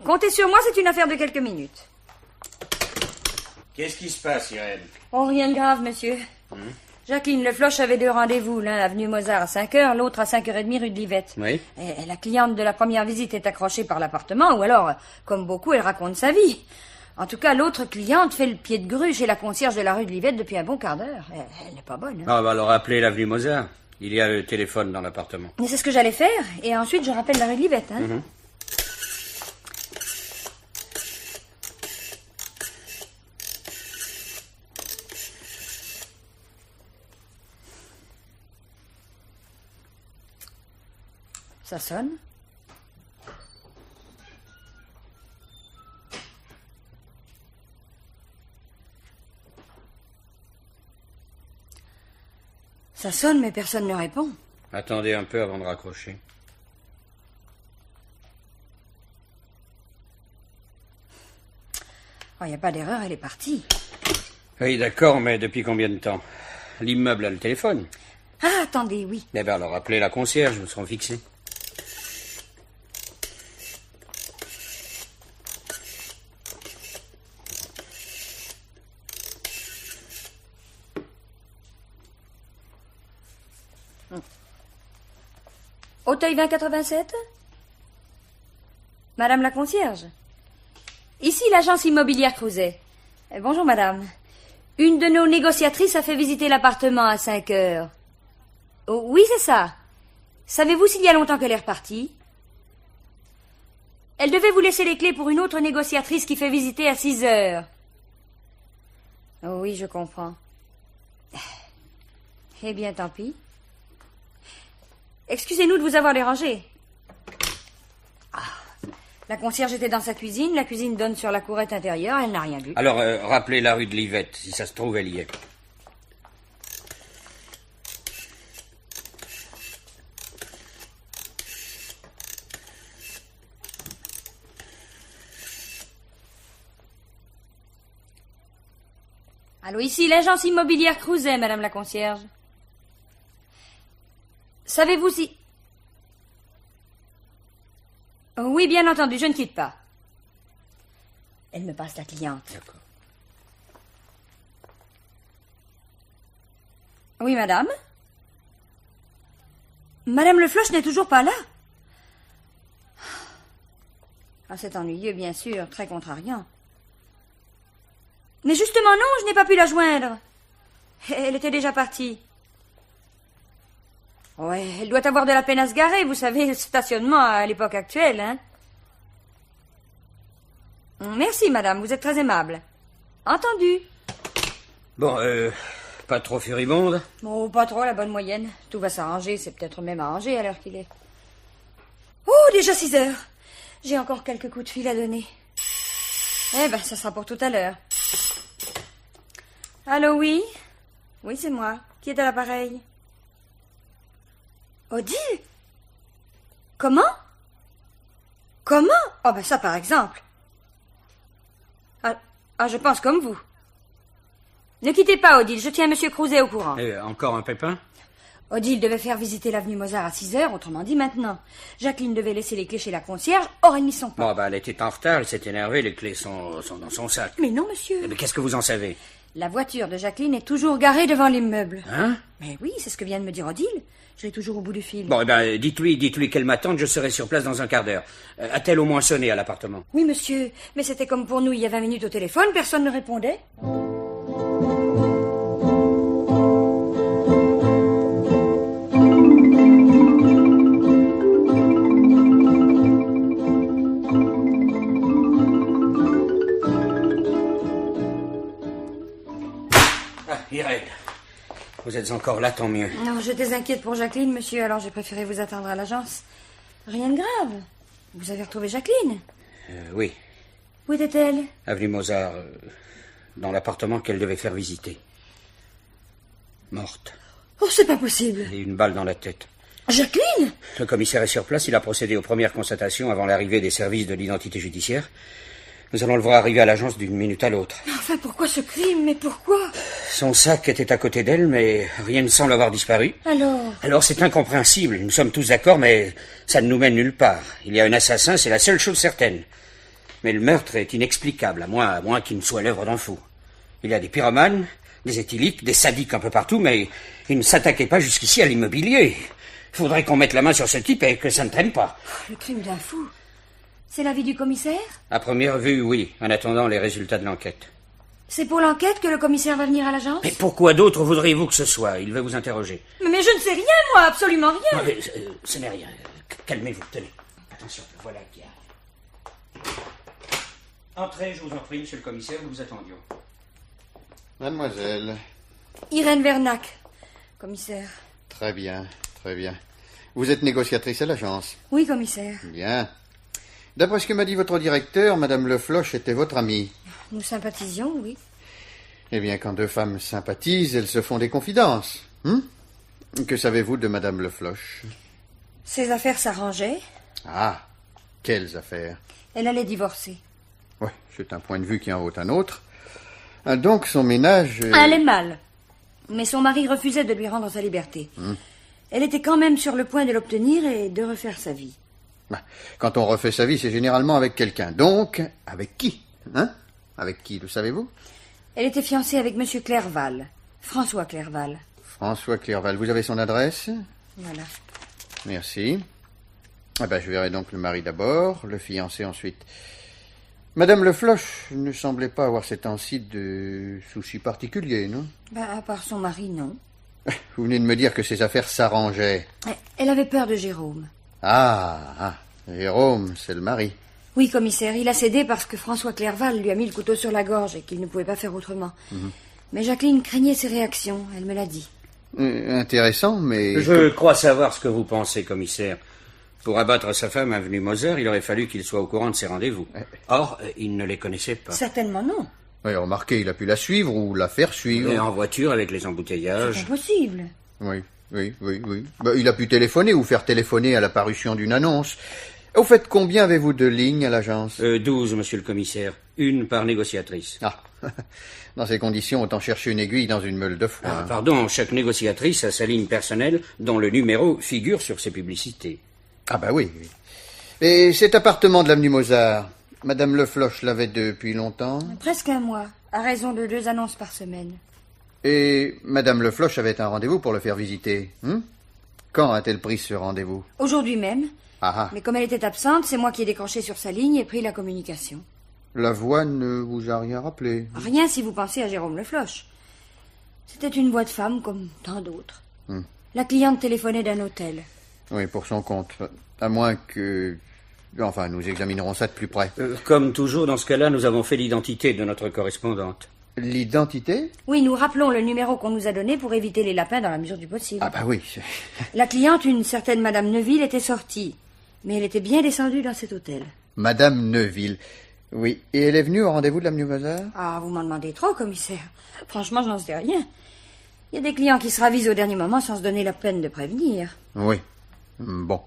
Comptez sur moi, c'est une affaire de quelques minutes. Qu'est-ce qui se passe, Irène? Oh, rien de grave, monsieur. Jacqueline Le Floch avait 2 rendez-vous, l'un avenue Mozart à 5 heures, l'autre à 5h30 rue de Livette. Oui. Et la cliente de la première visite est accrochée par l'appartement, ou alors, comme beaucoup, elle raconte sa vie. En tout cas, l'autre cliente fait le pied de grue chez la concierge de la rue de Livette depuis un bon quart d'heure. Elle n'est pas bonne. Hein. Ah, on va alors appeler l'avenue Mozart. Il y a le téléphone dans l'appartement. Mais c'est ce que j'allais faire, et ensuite je rappelle la rue de Livette. Hein. Ça sonne. Ça sonne, mais personne ne répond. Attendez un peu avant de raccrocher. Oh, il n'y a pas d'erreur, elle est partie. Oui, d'accord, mais depuis combien de temps? L'immeuble a le téléphone. Ah, attendez, oui. Eh bien, alors appelez la concierge, nous serons fixés. Auteuil 2087? Madame la concierge? Ici l'agence immobilière Crouzet. Bonjour madame. Une de nos négociatrices a fait visiter l'appartement à 5 heures. Oh, oui, c'est ça. Savez-vous s'il y a longtemps qu'elle est repartie? Elle devait vous laisser les clés pour une autre négociatrice qui fait visiter à 6 heures. Oh, oui, je comprends. Eh bien, tant pis. Excusez-nous de vous avoir dérangé. Ah, la concierge était dans sa cuisine. La cuisine donne sur la courette intérieure. Elle n'a rien vu. Alors, rappelez la rue de Livette. Si ça se trouve, elle y est. Allô, ici l'agence immobilière Crouzet, madame la concierge. Savez-vous si... Oh, oui, bien entendu, je ne quitte pas. Elle me passe la cliente. D'accord. Oui, madame? Madame Le Floch n'est toujours pas là? Ah, c'est ennuyeux, bien sûr, très contrariant. Mais justement, non, je n'ai pas pu la joindre. Elle était déjà partie. Ouais, elle doit avoir de la peine à se garer, vous savez, le stationnement à l'époque actuelle, hein. Merci, madame, vous êtes très aimable. Entendu. Bon, pas trop furibonde? Oh, pas trop, la bonne moyenne. Tout va s'arranger, c'est peut-être même arrangé à l'heure qu'il est. Oh, déjà 6 heures. J'ai encore quelques coups de fil à donner. Eh ben, ça sera pour tout à l'heure. Allô, oui? Oui, c'est moi. Qui est à l'appareil? Odile? Comment? Comment? Oh, ben ça, par exemple. Ah, je pense comme vous. Ne quittez pas, Odile, je tiens Monsieur Crouzet au courant. Encore un pépin? Odile devait faire visiter l'avenue Mozart à 6 heures, autrement dit maintenant. Jacqueline devait laisser les clés chez la concierge, aurait mis son pas. Bon, elle était en retard, elle s'est énervée, les clés sont dans son sac. Mais non, monsieur. Mais qu'est-ce que vous en savez? La voiture de Jacqueline est toujours garée devant l'immeuble. Hein? Mais oui, c'est ce que vient de me dire Odile. Je l'ai toujours au bout du fil. Bon, dites-lui qu'elle m'attende, je serai sur place dans un quart d'heure. A-t-elle au moins sonné à l'appartement? Oui, monsieur, mais c'était comme pour nous il y a 20 minutes au téléphone, personne ne répondait. Irène, vous êtes encore là, tant mieux. Non, j'étais inquiète pour Jacqueline, monsieur, alors j'ai préféré vous attendre à l'agence. Rien de grave. Vous avez retrouvé Jacqueline? Oui, Où était-elle? avenue Mozart, dans l'appartement qu'elle devait faire visiter. Morte, Oh, c'est pas possible. et une balle dans la tête. Jacqueline? Le commissaire est sur place, il a procédé aux premières constatations avant l'arrivée des services de l'identité judiciaire. Nous allons le voir arriver à l'agence d'une minute à l'autre. Mais enfin, pourquoi ce crime? Mais pourquoi? Son sac était à côté d'elle, mais rien ne semble avoir disparu. Alors c'est incompréhensible, nous sommes tous d'accord, mais ça ne nous mène nulle part. Il y a un assassin, c'est la seule chose certaine. Mais le meurtre est inexplicable, à moins qu'il ne soit l'œuvre d'un fou. Il y a des pyromanes, des éthyliques, des sadiques un peu partout, mais ils ne s'attaquaient pas jusqu'ici à l'immobilier. Il faudrait qu'on mette la main sur ce type et que ça ne traîne pas. Le crime d'un fou. C'est l'avis du commissaire? À première vue, oui, en attendant les résultats de l'enquête. C'est pour l'enquête que le commissaire va venir à l'agence? Mais pourquoi d'autre voudriez-vous que ce soit? Il va vous interroger. Mais je ne sais rien, moi, absolument rien. Non, mais, ce n'est rien. Calmez-vous, tenez. Attention, voilà qui arrive. Entrez, je vous en prie, monsieur le commissaire, nous vous attendions. Mademoiselle. Irène Vernac, commissaire. Très bien, très bien. Vous êtes négociatrice à l'agence? Oui, commissaire. Bien. D'après ce que m'a dit votre directeur, Madame Le Floch était votre amie. Nous sympathisions, oui. Eh bien, quand deux femmes sympathisent, elles se font des confidences. Que savez-vous de Madame Le Floch? Ses affaires s'arrangeaient. Ah, quelles affaires? Elle allait divorcer. Oui, c'est un point de vue qui en vaut un autre. Ah, donc, son ménage... Elle allait mal. Mais son mari refusait de lui rendre sa liberté. Elle était quand même sur le point de l'obtenir et de refaire sa vie. Quand on refait sa vie, c'est généralement avec quelqu'un. Donc, avec qui? Avec qui, le savez-vous? Elle était fiancée avec Monsieur Clerval. François Clerval. François Clerval. Vous avez son adresse? Voilà. Merci. Je verrai donc le mari d'abord, le fiancé ensuite. Madame Le Floch ne semblait pas avoir ces temps-ci de soucis particuliers, non? À part son mari, non. Vous venez de me dire que ses affaires s'arrangeaient. Elle avait peur de Jérôme. Jérôme, c'est le mari. Oui, commissaire, il a cédé parce que François Clerval lui a mis le couteau sur la gorge et qu'il ne pouvait pas faire autrement. Mais Jacqueline craignait ses réactions, elle me l'a dit. Intéressant, mais... Je crois savoir ce que vous pensez, commissaire. Pour abattre sa femme avenue Mozart, il aurait fallu qu'il soit au courant de ses rendez-vous. Or, il ne les connaissait pas. Certainement non. Oui, remarquez, il a pu la suivre ou la faire suivre. Et en voiture avec les embouteillages. C'est impossible. Oui. Il a pu téléphoner ou faire téléphoner à la parution d'une annonce. Au fait, combien avez-vous de lignes à l'agence? 12, monsieur le commissaire. Une par négociatrice. Dans ces conditions, autant chercher une aiguille dans une meule de foin. Pardon, chaque négociatrice a sa ligne personnelle dont le numéro figure sur ses publicités. Oui. Et cet appartement de l'avenue Mozart, Madame Le Floch l'avait depuis longtemps? Presque un mois, à raison de 2 annonces par semaine. Et Madame Le Floch avait un rendez-vous pour le faire visiter. Quand a-t-elle pris ce rendez-vous? Aujourd'hui même. Mais comme elle était absente, c'est moi qui ai décroché sur sa ligne et pris la communication. La voix ne vous a rien rappelé? Rien si vous pensez à Jérôme Le Floch. C'était une voix de femme comme tant d'autres. La cliente téléphonait d'un hôtel. Oui, pour son compte. À moins que... Enfin, nous examinerons ça de plus près. Comme toujours, dans ce cas-là, nous avons fait l'identité de notre correspondante. L'identité? Oui, nous rappelons le numéro qu'on nous a donné pour éviter les lapins dans la mesure du possible. Oui. La cliente, une certaine Madame Neuville, était sortie. Mais elle était bien descendue dans cet hôtel. Madame Neuville. Oui. Et elle est venue au rendez-vous de l'avenue Mozart? Vous m'en demandez trop, commissaire. Franchement, je n'en sais rien. Il y a des clients qui se ravisent au dernier moment sans se donner la peine de prévenir. Oui. Bon.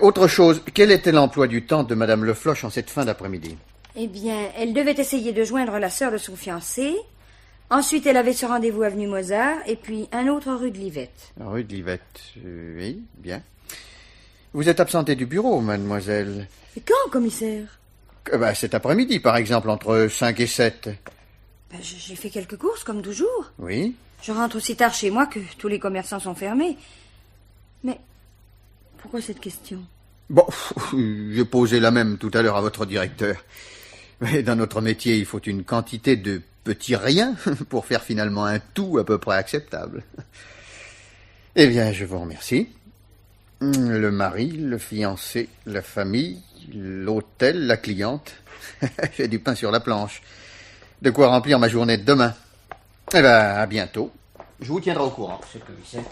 Autre chose, quel était l'emploi du temps de Madame Le Floch en cette fin d'après-midi? Eh bien, elle devait essayer de joindre la sœur de son fiancé. Ensuite, elle avait ce rendez-vous avenue Mozart, et puis un autre rue de Livette. Rue de Livette, oui, bien. Vous êtes absentée du bureau, mademoiselle. Et quand, commissaire? Cet après-midi, par exemple, entre 5 et 7. J'ai fait quelques courses, comme toujours. Oui. Je rentre aussi tard chez moi que tous les commerçants sont fermés. Mais pourquoi cette question? Bon, j'ai posé la même tout à l'heure à votre directeur. Mais dans notre métier, il faut une quantité de petits riens pour faire finalement un tout à peu près acceptable. Eh bien, je vous remercie. Le mari, le fiancé, la famille, l'hôtel, la cliente. J'ai du pain sur la planche. De quoi remplir ma journée de demain. Eh bien, à bientôt. Je vous tiendrai au courant, monsieur le commissaire.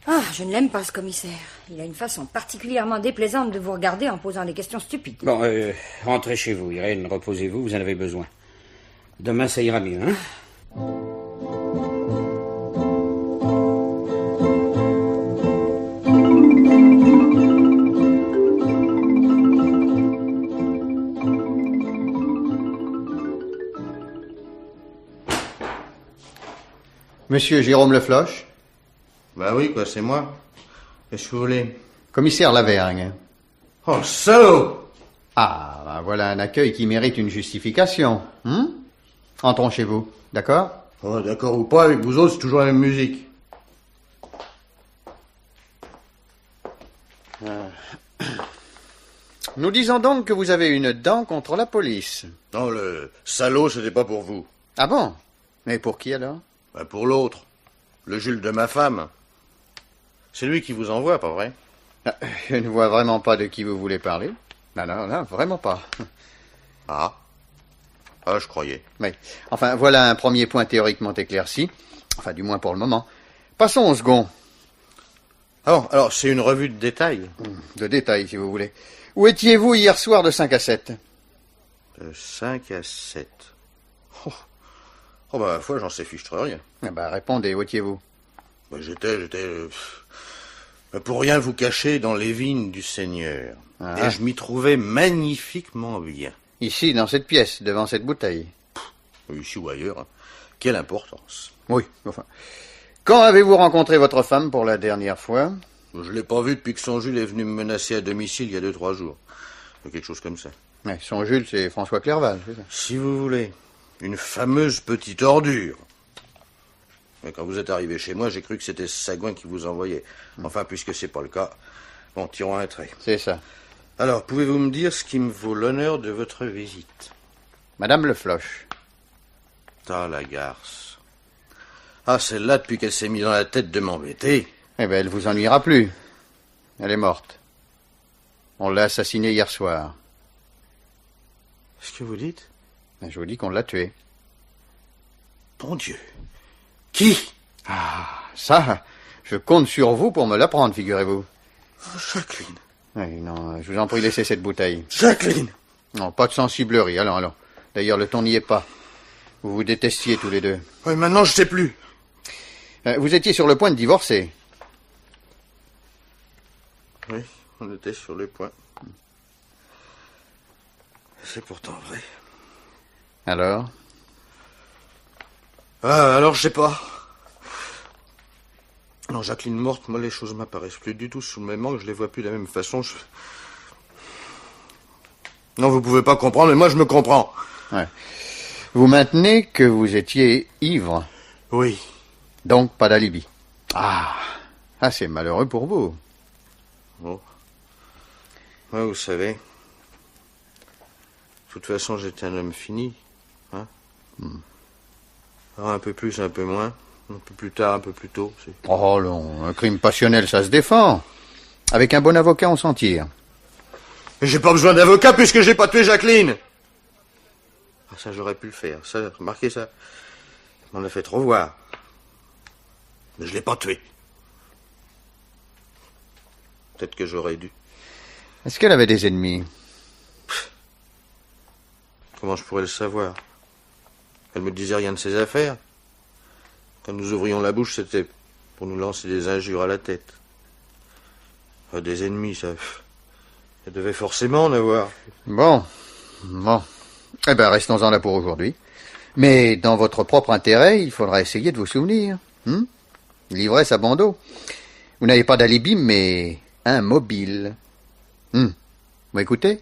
Ah, je ne l'aime pas, ce commissaire. Il a une façon particulièrement déplaisante de vous regarder en posant des questions stupides. Bon, rentrez chez vous, Irène, reposez-vous, vous en avez besoin. Demain, ça ira mieux, hein? Monsieur Jérôme Lefloche? Bah oui, quoi, c'est moi. Qu'est-ce que vous voulez? Commissaire Lavergne. Oh, salaud! Ah, voilà un accueil qui mérite une justification. Entrons chez vous, d'accord? Oh, d'accord ou pas, avec vous autres, c'est toujours la même musique. Nous disons donc que vous avez une dent contre la police. Non, le salaud, c'était pas pour vous. Ah bon? Mais pour qui alors? Bah, pour l'autre. Le Jules de ma femme. C'est lui qui vous envoie, pas vrai? Je ne vois vraiment pas de qui vous voulez parler. Non, vraiment pas. Ah, je croyais. Oui. Enfin, voilà un premier point théoriquement éclairci. Enfin, du moins pour le moment. Passons au second. Alors, c'est une revue de détail. De détail, si vous voulez. Où étiez-vous hier soir de 5 à 7? De 5 à 7. Oh, ma foi, j'en sais fichtre rien. Répondez, où étiez-vous? J'étais... pour rien vous cacher, dans les vignes du Seigneur. Et je m'y trouvais magnifiquement bien. Ici, dans cette pièce, devant cette bouteille? Ici ou ailleurs, hein. Quelle importance. Oui, enfin... Quand avez-vous rencontré votre femme pour la dernière fois? Je l'ai pas vue depuis que son Jules est venu me menacer à domicile il y a 2-3 jours. Quelque chose comme ça. Ouais, son Jules, c'est François Clerval, c'est ça? Si vous voulez. Une fameuse petite ordure. Mais quand vous êtes arrivé chez moi, j'ai cru que c'était Sagouin qui vous envoyait. Enfin, puisque c'est pas le cas, bon, tirons un trait. C'est ça. Alors, pouvez-vous me dire ce qui me vaut l'honneur de votre visite? Madame Lefloche. Ah, la garce. Ah, celle-là, depuis qu'elle s'est mise dans la tête de m'embêter. Eh bien, elle vous ennuiera plus. Elle est morte. On l'a assassinée hier soir. Qu'est-ce que vous dites? Je vous dis qu'on l'a tuée. Bon Dieu. Qui? Ah, ça, je compte sur vous pour me l'apprendre, figurez-vous. Oh, Jacqueline. Oui, non, je vous en prie, laissez cette bouteille. Jacqueline. Non, pas de sensiblerie, allons. D'ailleurs, le ton n'y est pas. Vous vous détestiez tous les deux. Oui, maintenant, je sais plus. Vous étiez sur le point de divorcer. Oui, on était sur le point. C'est pourtant vrai. Alors? Alors, je sais pas. Non, Jacqueline morte, moi, les choses m'apparaissent plus du tout sous le même angle, je les vois plus de la même façon. Non, vous pouvez pas comprendre, mais moi, je me comprends. Ouais. Vous maintenez que vous étiez ivre? Oui. Donc, pas d'alibi. Ah, c'est malheureux pour vous. Bon. Moi, vous savez, de toute façon, j'étais un homme fini. Hein? Alors, un peu plus, un peu moins. Un peu plus tard, un peu plus tôt. Oh non, un crime passionnel, ça se défend. Avec un bon avocat, on s'en tire. Mais j'ai pas besoin d'avocat puisque j'ai pas tué Jacqueline. Ah, ça, j'aurais pu le faire. Ça, remarquez ça. On a fait trop voir. Mais je l'ai pas tué. Peut-être que j'aurais dû. Est-ce qu'elle avait des ennemis? Comment je pourrais le savoir? Elle me disait rien de ses affaires. Quand nous ouvrions la bouche, c'était pour nous lancer des injures à la tête. Des ennemis, ça... Elle devait forcément en avoir. Bon. Eh ben, restons-en là pour aujourd'hui. Mais dans votre propre intérêt, il faudra essayer de vous souvenir. L'ivresse à bandeau. Vous n'avez pas d'alibi, mais un mobile. Vous m'écoutez?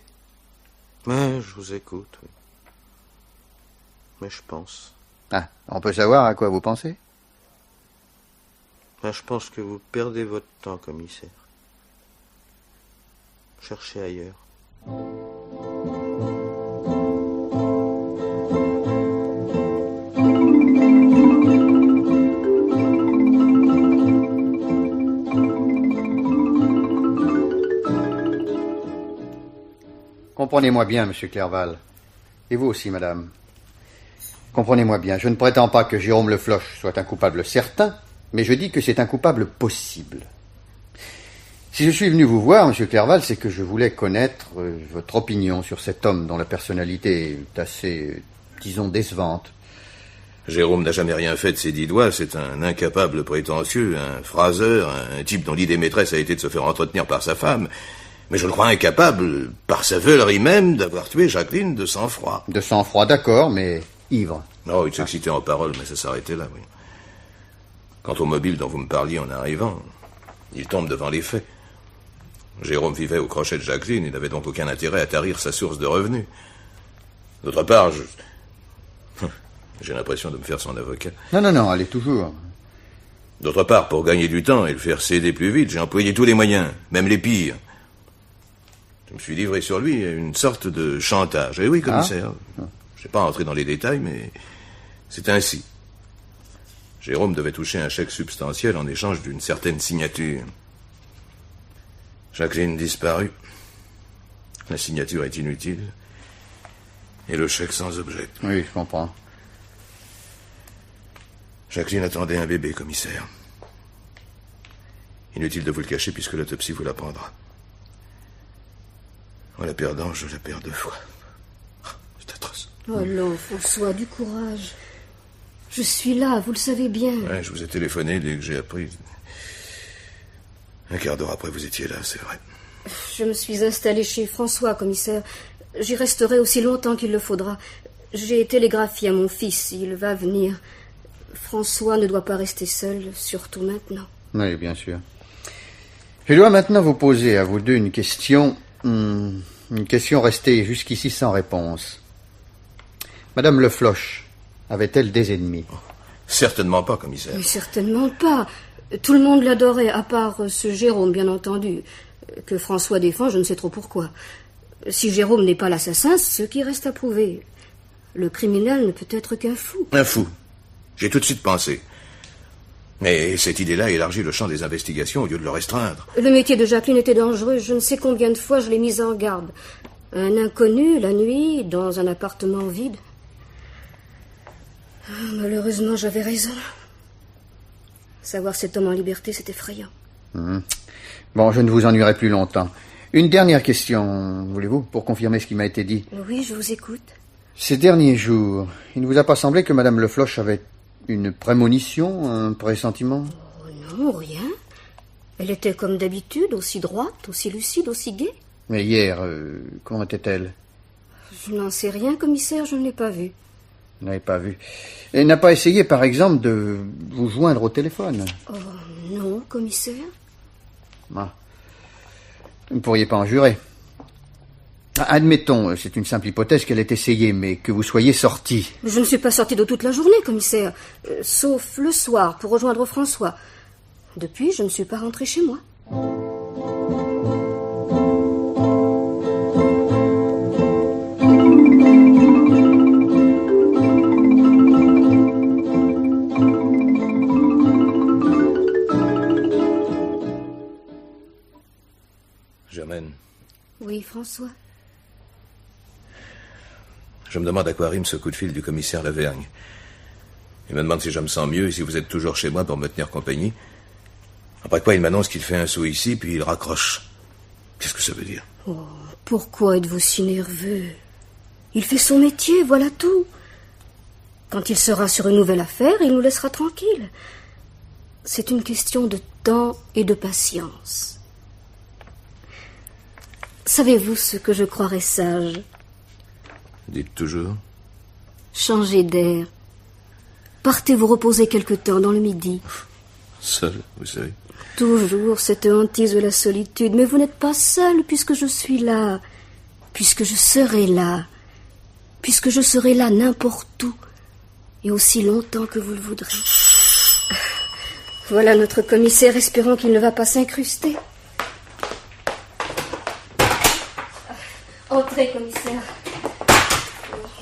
Ouais, je vous écoute, oui. Mais je pense. Ah, on peut savoir à quoi vous pensez? Je pense que vous perdez votre temps, commissaire. Cherchez ailleurs. Comprenez-moi bien, monsieur Clerval. Et vous aussi, madame. Comprenez-moi bien, je ne prétends pas que Jérôme Le Floch soit un coupable certain, mais je dis que c'est un coupable possible. Si je suis venu vous voir, monsieur Clerval, c'est que je voulais connaître votre opinion sur cet homme dont la personnalité est assez, disons, décevante. Jérôme n'a jamais rien fait de ses 10 doigts, c'est un incapable prétentieux, un phraseur, un type dont l'idée maîtresse a été de se faire entretenir par sa femme. Mais je le crois incapable, par sa veulerie même, d'avoir tué Jacqueline de sang-froid. De sang-froid, d'accord, mais ivre. Oh, il s'excitait en paroles, mais ça s'arrêtait là, oui. Quant au mobile dont vous me parliez en arrivant, il tombe devant les faits. Jérôme vivait au crochet de Jacqueline, il n'avait donc aucun intérêt à tarir sa source de revenus. D'autre part, j'ai l'impression de me faire son avocat. Non, allez toujours. D'autre part, pour gagner du temps et le faire céder plus vite, j'ai employé tous les moyens, même les pires. Je me suis livré sur lui à une sorte de chantage. Eh oui, commissaire. Je ne vais pas entrer dans les détails, mais c'est ainsi. Jérôme devait toucher un chèque substantiel en échange d'une certaine signature. Jacqueline disparut. La signature est inutile. Et le chèque sans objet. Oui, je comprends. Jacqueline attendait un bébé, commissaire. Inutile de vous le cacher puisque l'autopsie vous l'apprendra. En la perdant, je la perds 2 fois. C'est atroce. Oh non, François, du courage. Je suis là, vous le savez bien. Ouais, je vous ai téléphoné dès que j'ai appris. Un quart d'heure après, vous étiez là, c'est vrai. Je me suis installée chez François, commissaire. J'y resterai aussi longtemps qu'il le faudra. J'ai télégraphié à mon fils, il va venir. François ne doit pas rester seul, surtout maintenant. Oui, bien sûr. Je dois maintenant vous poser à vous deux une question... Une question restée jusqu'ici sans réponse. Madame Le Floch avait-elle des ennemis? Certainement pas, commissaire. Mais certainement pas. Tout le monde l'adorait, à part ce Jérôme, bien entendu. Que François défend, je ne sais trop pourquoi. Si Jérôme n'est pas l'assassin, ce qui reste à prouver. Le criminel ne peut être qu'un fou. Un fou. J'ai tout de suite pensé. Mais cette idée-là élargit le champ des investigations au lieu de le restreindre. Le métier de Jacqueline était dangereux. Je ne sais combien de fois je l'ai mise en garde. Un inconnu, la nuit, dans un appartement vide. Malheureusement, j'avais raison. Savoir cet homme en liberté, c'est effrayant. Bon, je ne vous ennuierai plus longtemps. Une dernière question, voulez-vous, pour confirmer ce qui m'a été dit? Oui, je vous écoute. Ces derniers jours, il ne vous a pas semblé que Madame Le Floch avait une prémonition, un pressentiment? Oh non, rien. Elle était comme d'habitude, aussi droite, aussi lucide, aussi gaie. Mais hier, comment était-elle? Je n'en sais rien, commissaire, je ne l'ai pas vue. Vous n'avez pas vu. Elle n'a pas essayé, par exemple, de vous joindre au téléphone? Oh non, commissaire. Ah. Vous ne pourriez pas en jurer. Admettons, c'est une simple hypothèse qu'elle ait essayé, mais que vous soyez sorti. Je ne suis pas sortie de toute la journée, commissaire, sauf le soir pour rejoindre François. Depuis, je ne suis pas rentrée chez moi. Germaine. Oui, François. Je me demande à quoi rime ce coup de fil du commissaire Lavergne. Il me demande si je me sens mieux et si vous êtes toujours chez moi pour me tenir compagnie. Après quoi, il m'annonce qu'il fait un saut ici, puis il raccroche. Qu'est-ce que ça veut dire? Oh, pourquoi êtes-vous si nerveux? Il fait son métier, voilà tout. Quand il sera sur une nouvelle affaire, il nous laissera tranquilles. C'est une question de temps et de patience. Savez-vous ce que je croirais sage? Dites toujours. Changez d'air. Partez vous reposer quelque temps dans le midi. Seul, vous savez. Toujours cette hantise de la solitude. Mais vous n'êtes pas seul puisque je suis là. Puisque je serai là. Puisque je serai là n'importe où. Et aussi longtemps que vous le voudrez. Voilà notre commissaire, espérant qu'il ne va pas s'incruster. Entrez, commissaire.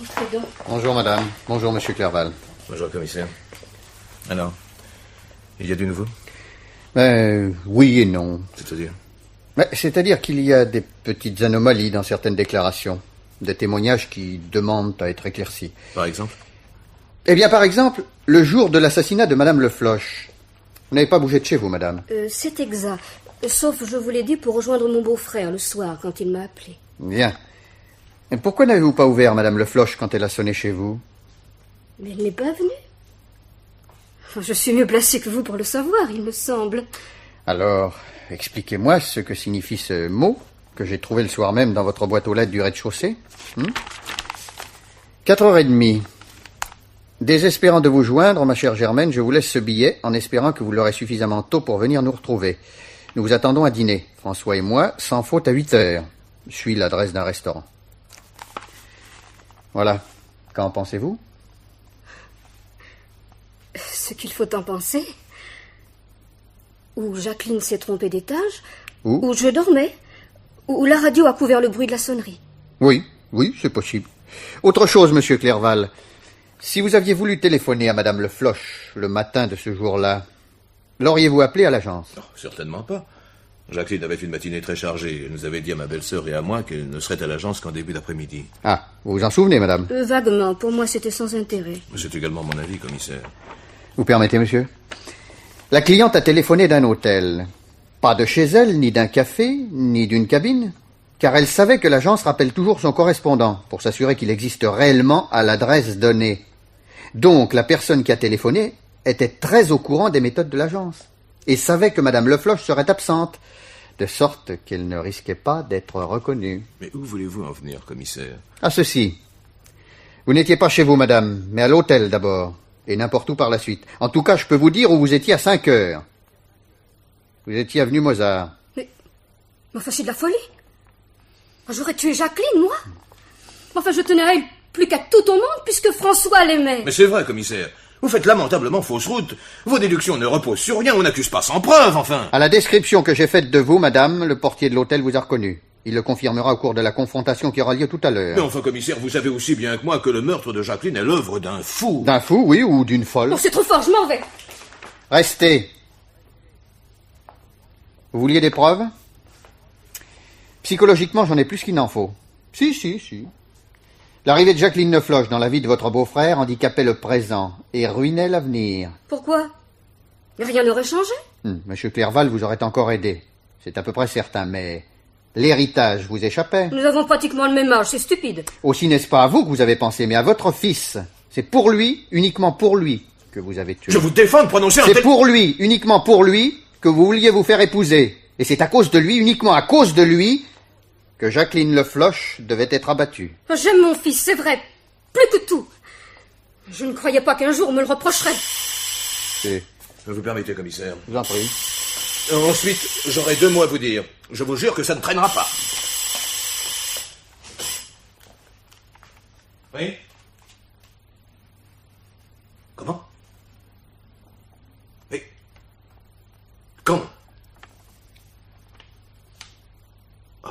Entrez donc. Bonjour, madame. Bonjour, monsieur Clerval. Bonjour, commissaire. Alors, il y a du nouveau? Oui et non. C'est-à-dire? C'est-à-dire qu'il y a des petites anomalies dans certaines déclarations. Des témoignages qui demandent à être éclaircis. Par exemple? Eh bien, par exemple, le jour de l'assassinat de madame Le Floch. Vous n'avez pas bougé de chez vous, madame? C'est exact. Sauf, je vous l'ai dit, pour rejoindre mon beau-frère le soir, quand il m'a appelé. Bien. Et pourquoi n'avez-vous pas ouvert madame Le Floch quand elle a sonné chez vous? Mais elle n'est pas venue. Je suis mieux placée que vous pour le savoir, il me semble. Alors, expliquez-moi ce que signifie ce mot que j'ai trouvé le soir même dans votre boîte aux lettres du rez-de-chaussée. 4h30. Désespérant de vous joindre, ma chère Germaine, je vous laisse ce billet en espérant que vous l'aurez suffisamment tôt pour venir nous retrouver. Nous vous attendons à dîner, François et moi, sans faute à 8h. Je suis l'adresse d'un restaurant. Voilà. Qu'en pensez-vous? Ce qu'il faut en penser. Ou Jacqueline s'est trompée d'étage, ou je dormais, ou la radio a couvert le bruit de la sonnerie. Oui, c'est possible. Autre chose, monsieur Clerval. Si vous aviez voulu téléphoner à madame Le Floch le matin de ce jour-là, l'auriez-vous appelé à l'agence? Non, certainement pas. Jacqueline avait une matinée très chargée. Elle nous avait dit à ma belle-sœur et à moi qu'elle ne serait à l'agence qu'en début d'après-midi. Ah, vous vous en souvenez, madame? Vaguement, pour moi c'était sans intérêt. C'est également mon avis, commissaire. Vous permettez, monsieur? La cliente a téléphoné d'un hôtel. Pas de chez elle, ni d'un café, ni d'une cabine, car elle savait que l'agence rappelle toujours son correspondant pour s'assurer qu'il existe réellement à l'adresse donnée. Donc, la personne qui a téléphoné était très au courant des méthodes de l'agence et savait que madame Le Floch serait absente, de sorte qu'elle ne risquait pas d'être reconnue. Mais où voulez-vous en venir, commissaire? À ceci. Vous n'étiez pas chez vous, madame, mais à l'hôtel d'abord, et n'importe où par la suite. En tout cas, je peux vous dire où vous étiez à 5h. Vous étiez avenue Mozart. Mais enfin, c'est de la folie. J'aurais tué Jacqueline, moi. Enfin, je tenais à elle plus qu'à tout au monde, puisque François l'aimait. Mais c'est vrai, commissaire. Vous faites lamentablement fausse route. Vos déductions ne reposent sur rien, on n'accuse pas sans preuve, enfin. À la description que j'ai faite de vous, madame, le portier de l'hôtel vous a reconnu. Il le confirmera au cours de la confrontation qui aura lieu tout à l'heure. Mais enfin, commissaire, vous savez aussi bien que moi que le meurtre de Jacqueline est l'œuvre d'un fou. D'un fou, oui, ou d'une folle. Bon, c'est trop fort, je m'en vais. Restez. Vous vouliez des preuves? Psychologiquement, j'en ai plus qu'il n'en faut. Si. L'arrivée de Jacqueline Le Floch dans la vie de votre beau-frère handicapait le présent et ruinait l'avenir. Pourquoi? Rien n'aurait changé. Monsieur Clerval vous aurait encore aidé. C'est à peu près certain, mais l'héritage vous échappait. Nous avons pratiquement le même âge, c'est stupide. Aussi n'est-ce pas à vous que vous avez pensé, mais à votre fils. C'est pour lui, uniquement pour lui, que vous avez tué. Je vous défends de prononcer un C'est tel... pour lui, uniquement pour lui, que vous vouliez vous faire épouser. Et c'est à cause de lui, uniquement à cause de lui, que Jacqueline Le Floch devait être abattue. J'aime mon fils, c'est vrai. Plus que tout. Je ne croyais pas qu'un jour on me le reprocherait. Vous permettez, commissaire? Je vous en prie. Ensuite, j'aurai 2 mots à vous dire. Je vous jure que ça ne traînera pas. Oui? Comment? Mais... Comment? Oh.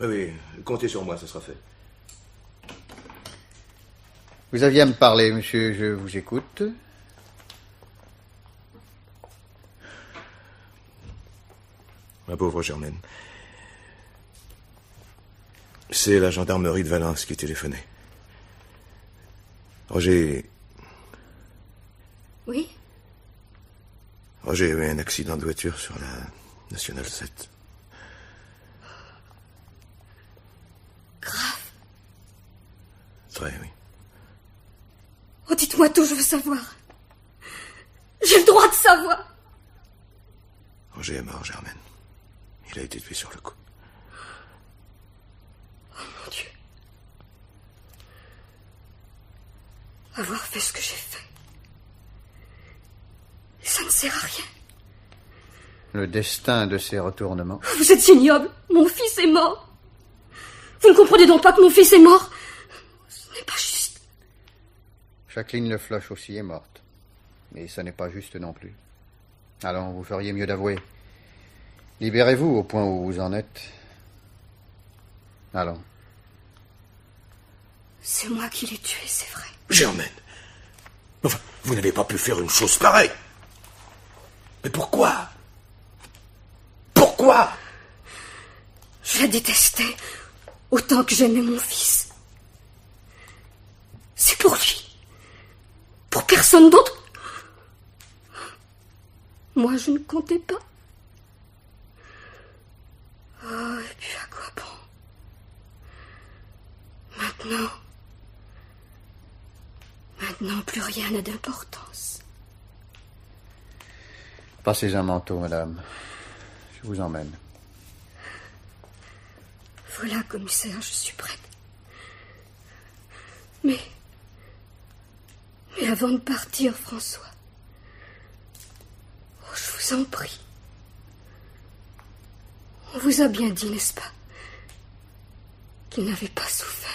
Oui, comptez sur moi, ce sera fait. Vous aviez à me parler, monsieur, je vous écoute. Ma pauvre Germaine. C'est la gendarmerie de Valence qui téléphonait. Roger Oui? Roger a eu un accident de voiture sur la Nationale 7. Grave. Très, oui. Oh, dites-moi tout, je veux savoir. J'ai le droit de savoir. Roger est mort, Germaine. Il a été tué sur le coup. Oh mon Dieu. Avoir fait ce que j'ai fait. Ça ne sert à rien. Le destin de ces retournements. Vous êtes ignoble. Mon fils est mort. Vous ne comprenez donc pas que mon fils est mort? Ce n'est pas juste. Jacqueline Le Floch aussi est morte. Mais ce n'est pas juste non plus. Allons, vous feriez mieux d'avouer. Libérez-vous au point où vous en êtes. Allons. C'est moi qui l'ai tué, c'est vrai. Germaine. Enfin, vous n'avez pas pu faire une chose pareille. Mais pourquoi? Pourquoi? Je la détestais autant que j'aimais mon fils. C'est pour lui. Pour personne d'autre. Moi, je ne comptais pas. Oh, et puis à quoi bon? Maintenant, plus rien n'a d'importance. Passez un manteau, madame. Je vous emmène. Voilà, commissaire, je suis prête. Mais avant de partir, François, oh, je vous en prie. On vous a bien dit, n'est-ce pas, qu'il n'avait pas souffert.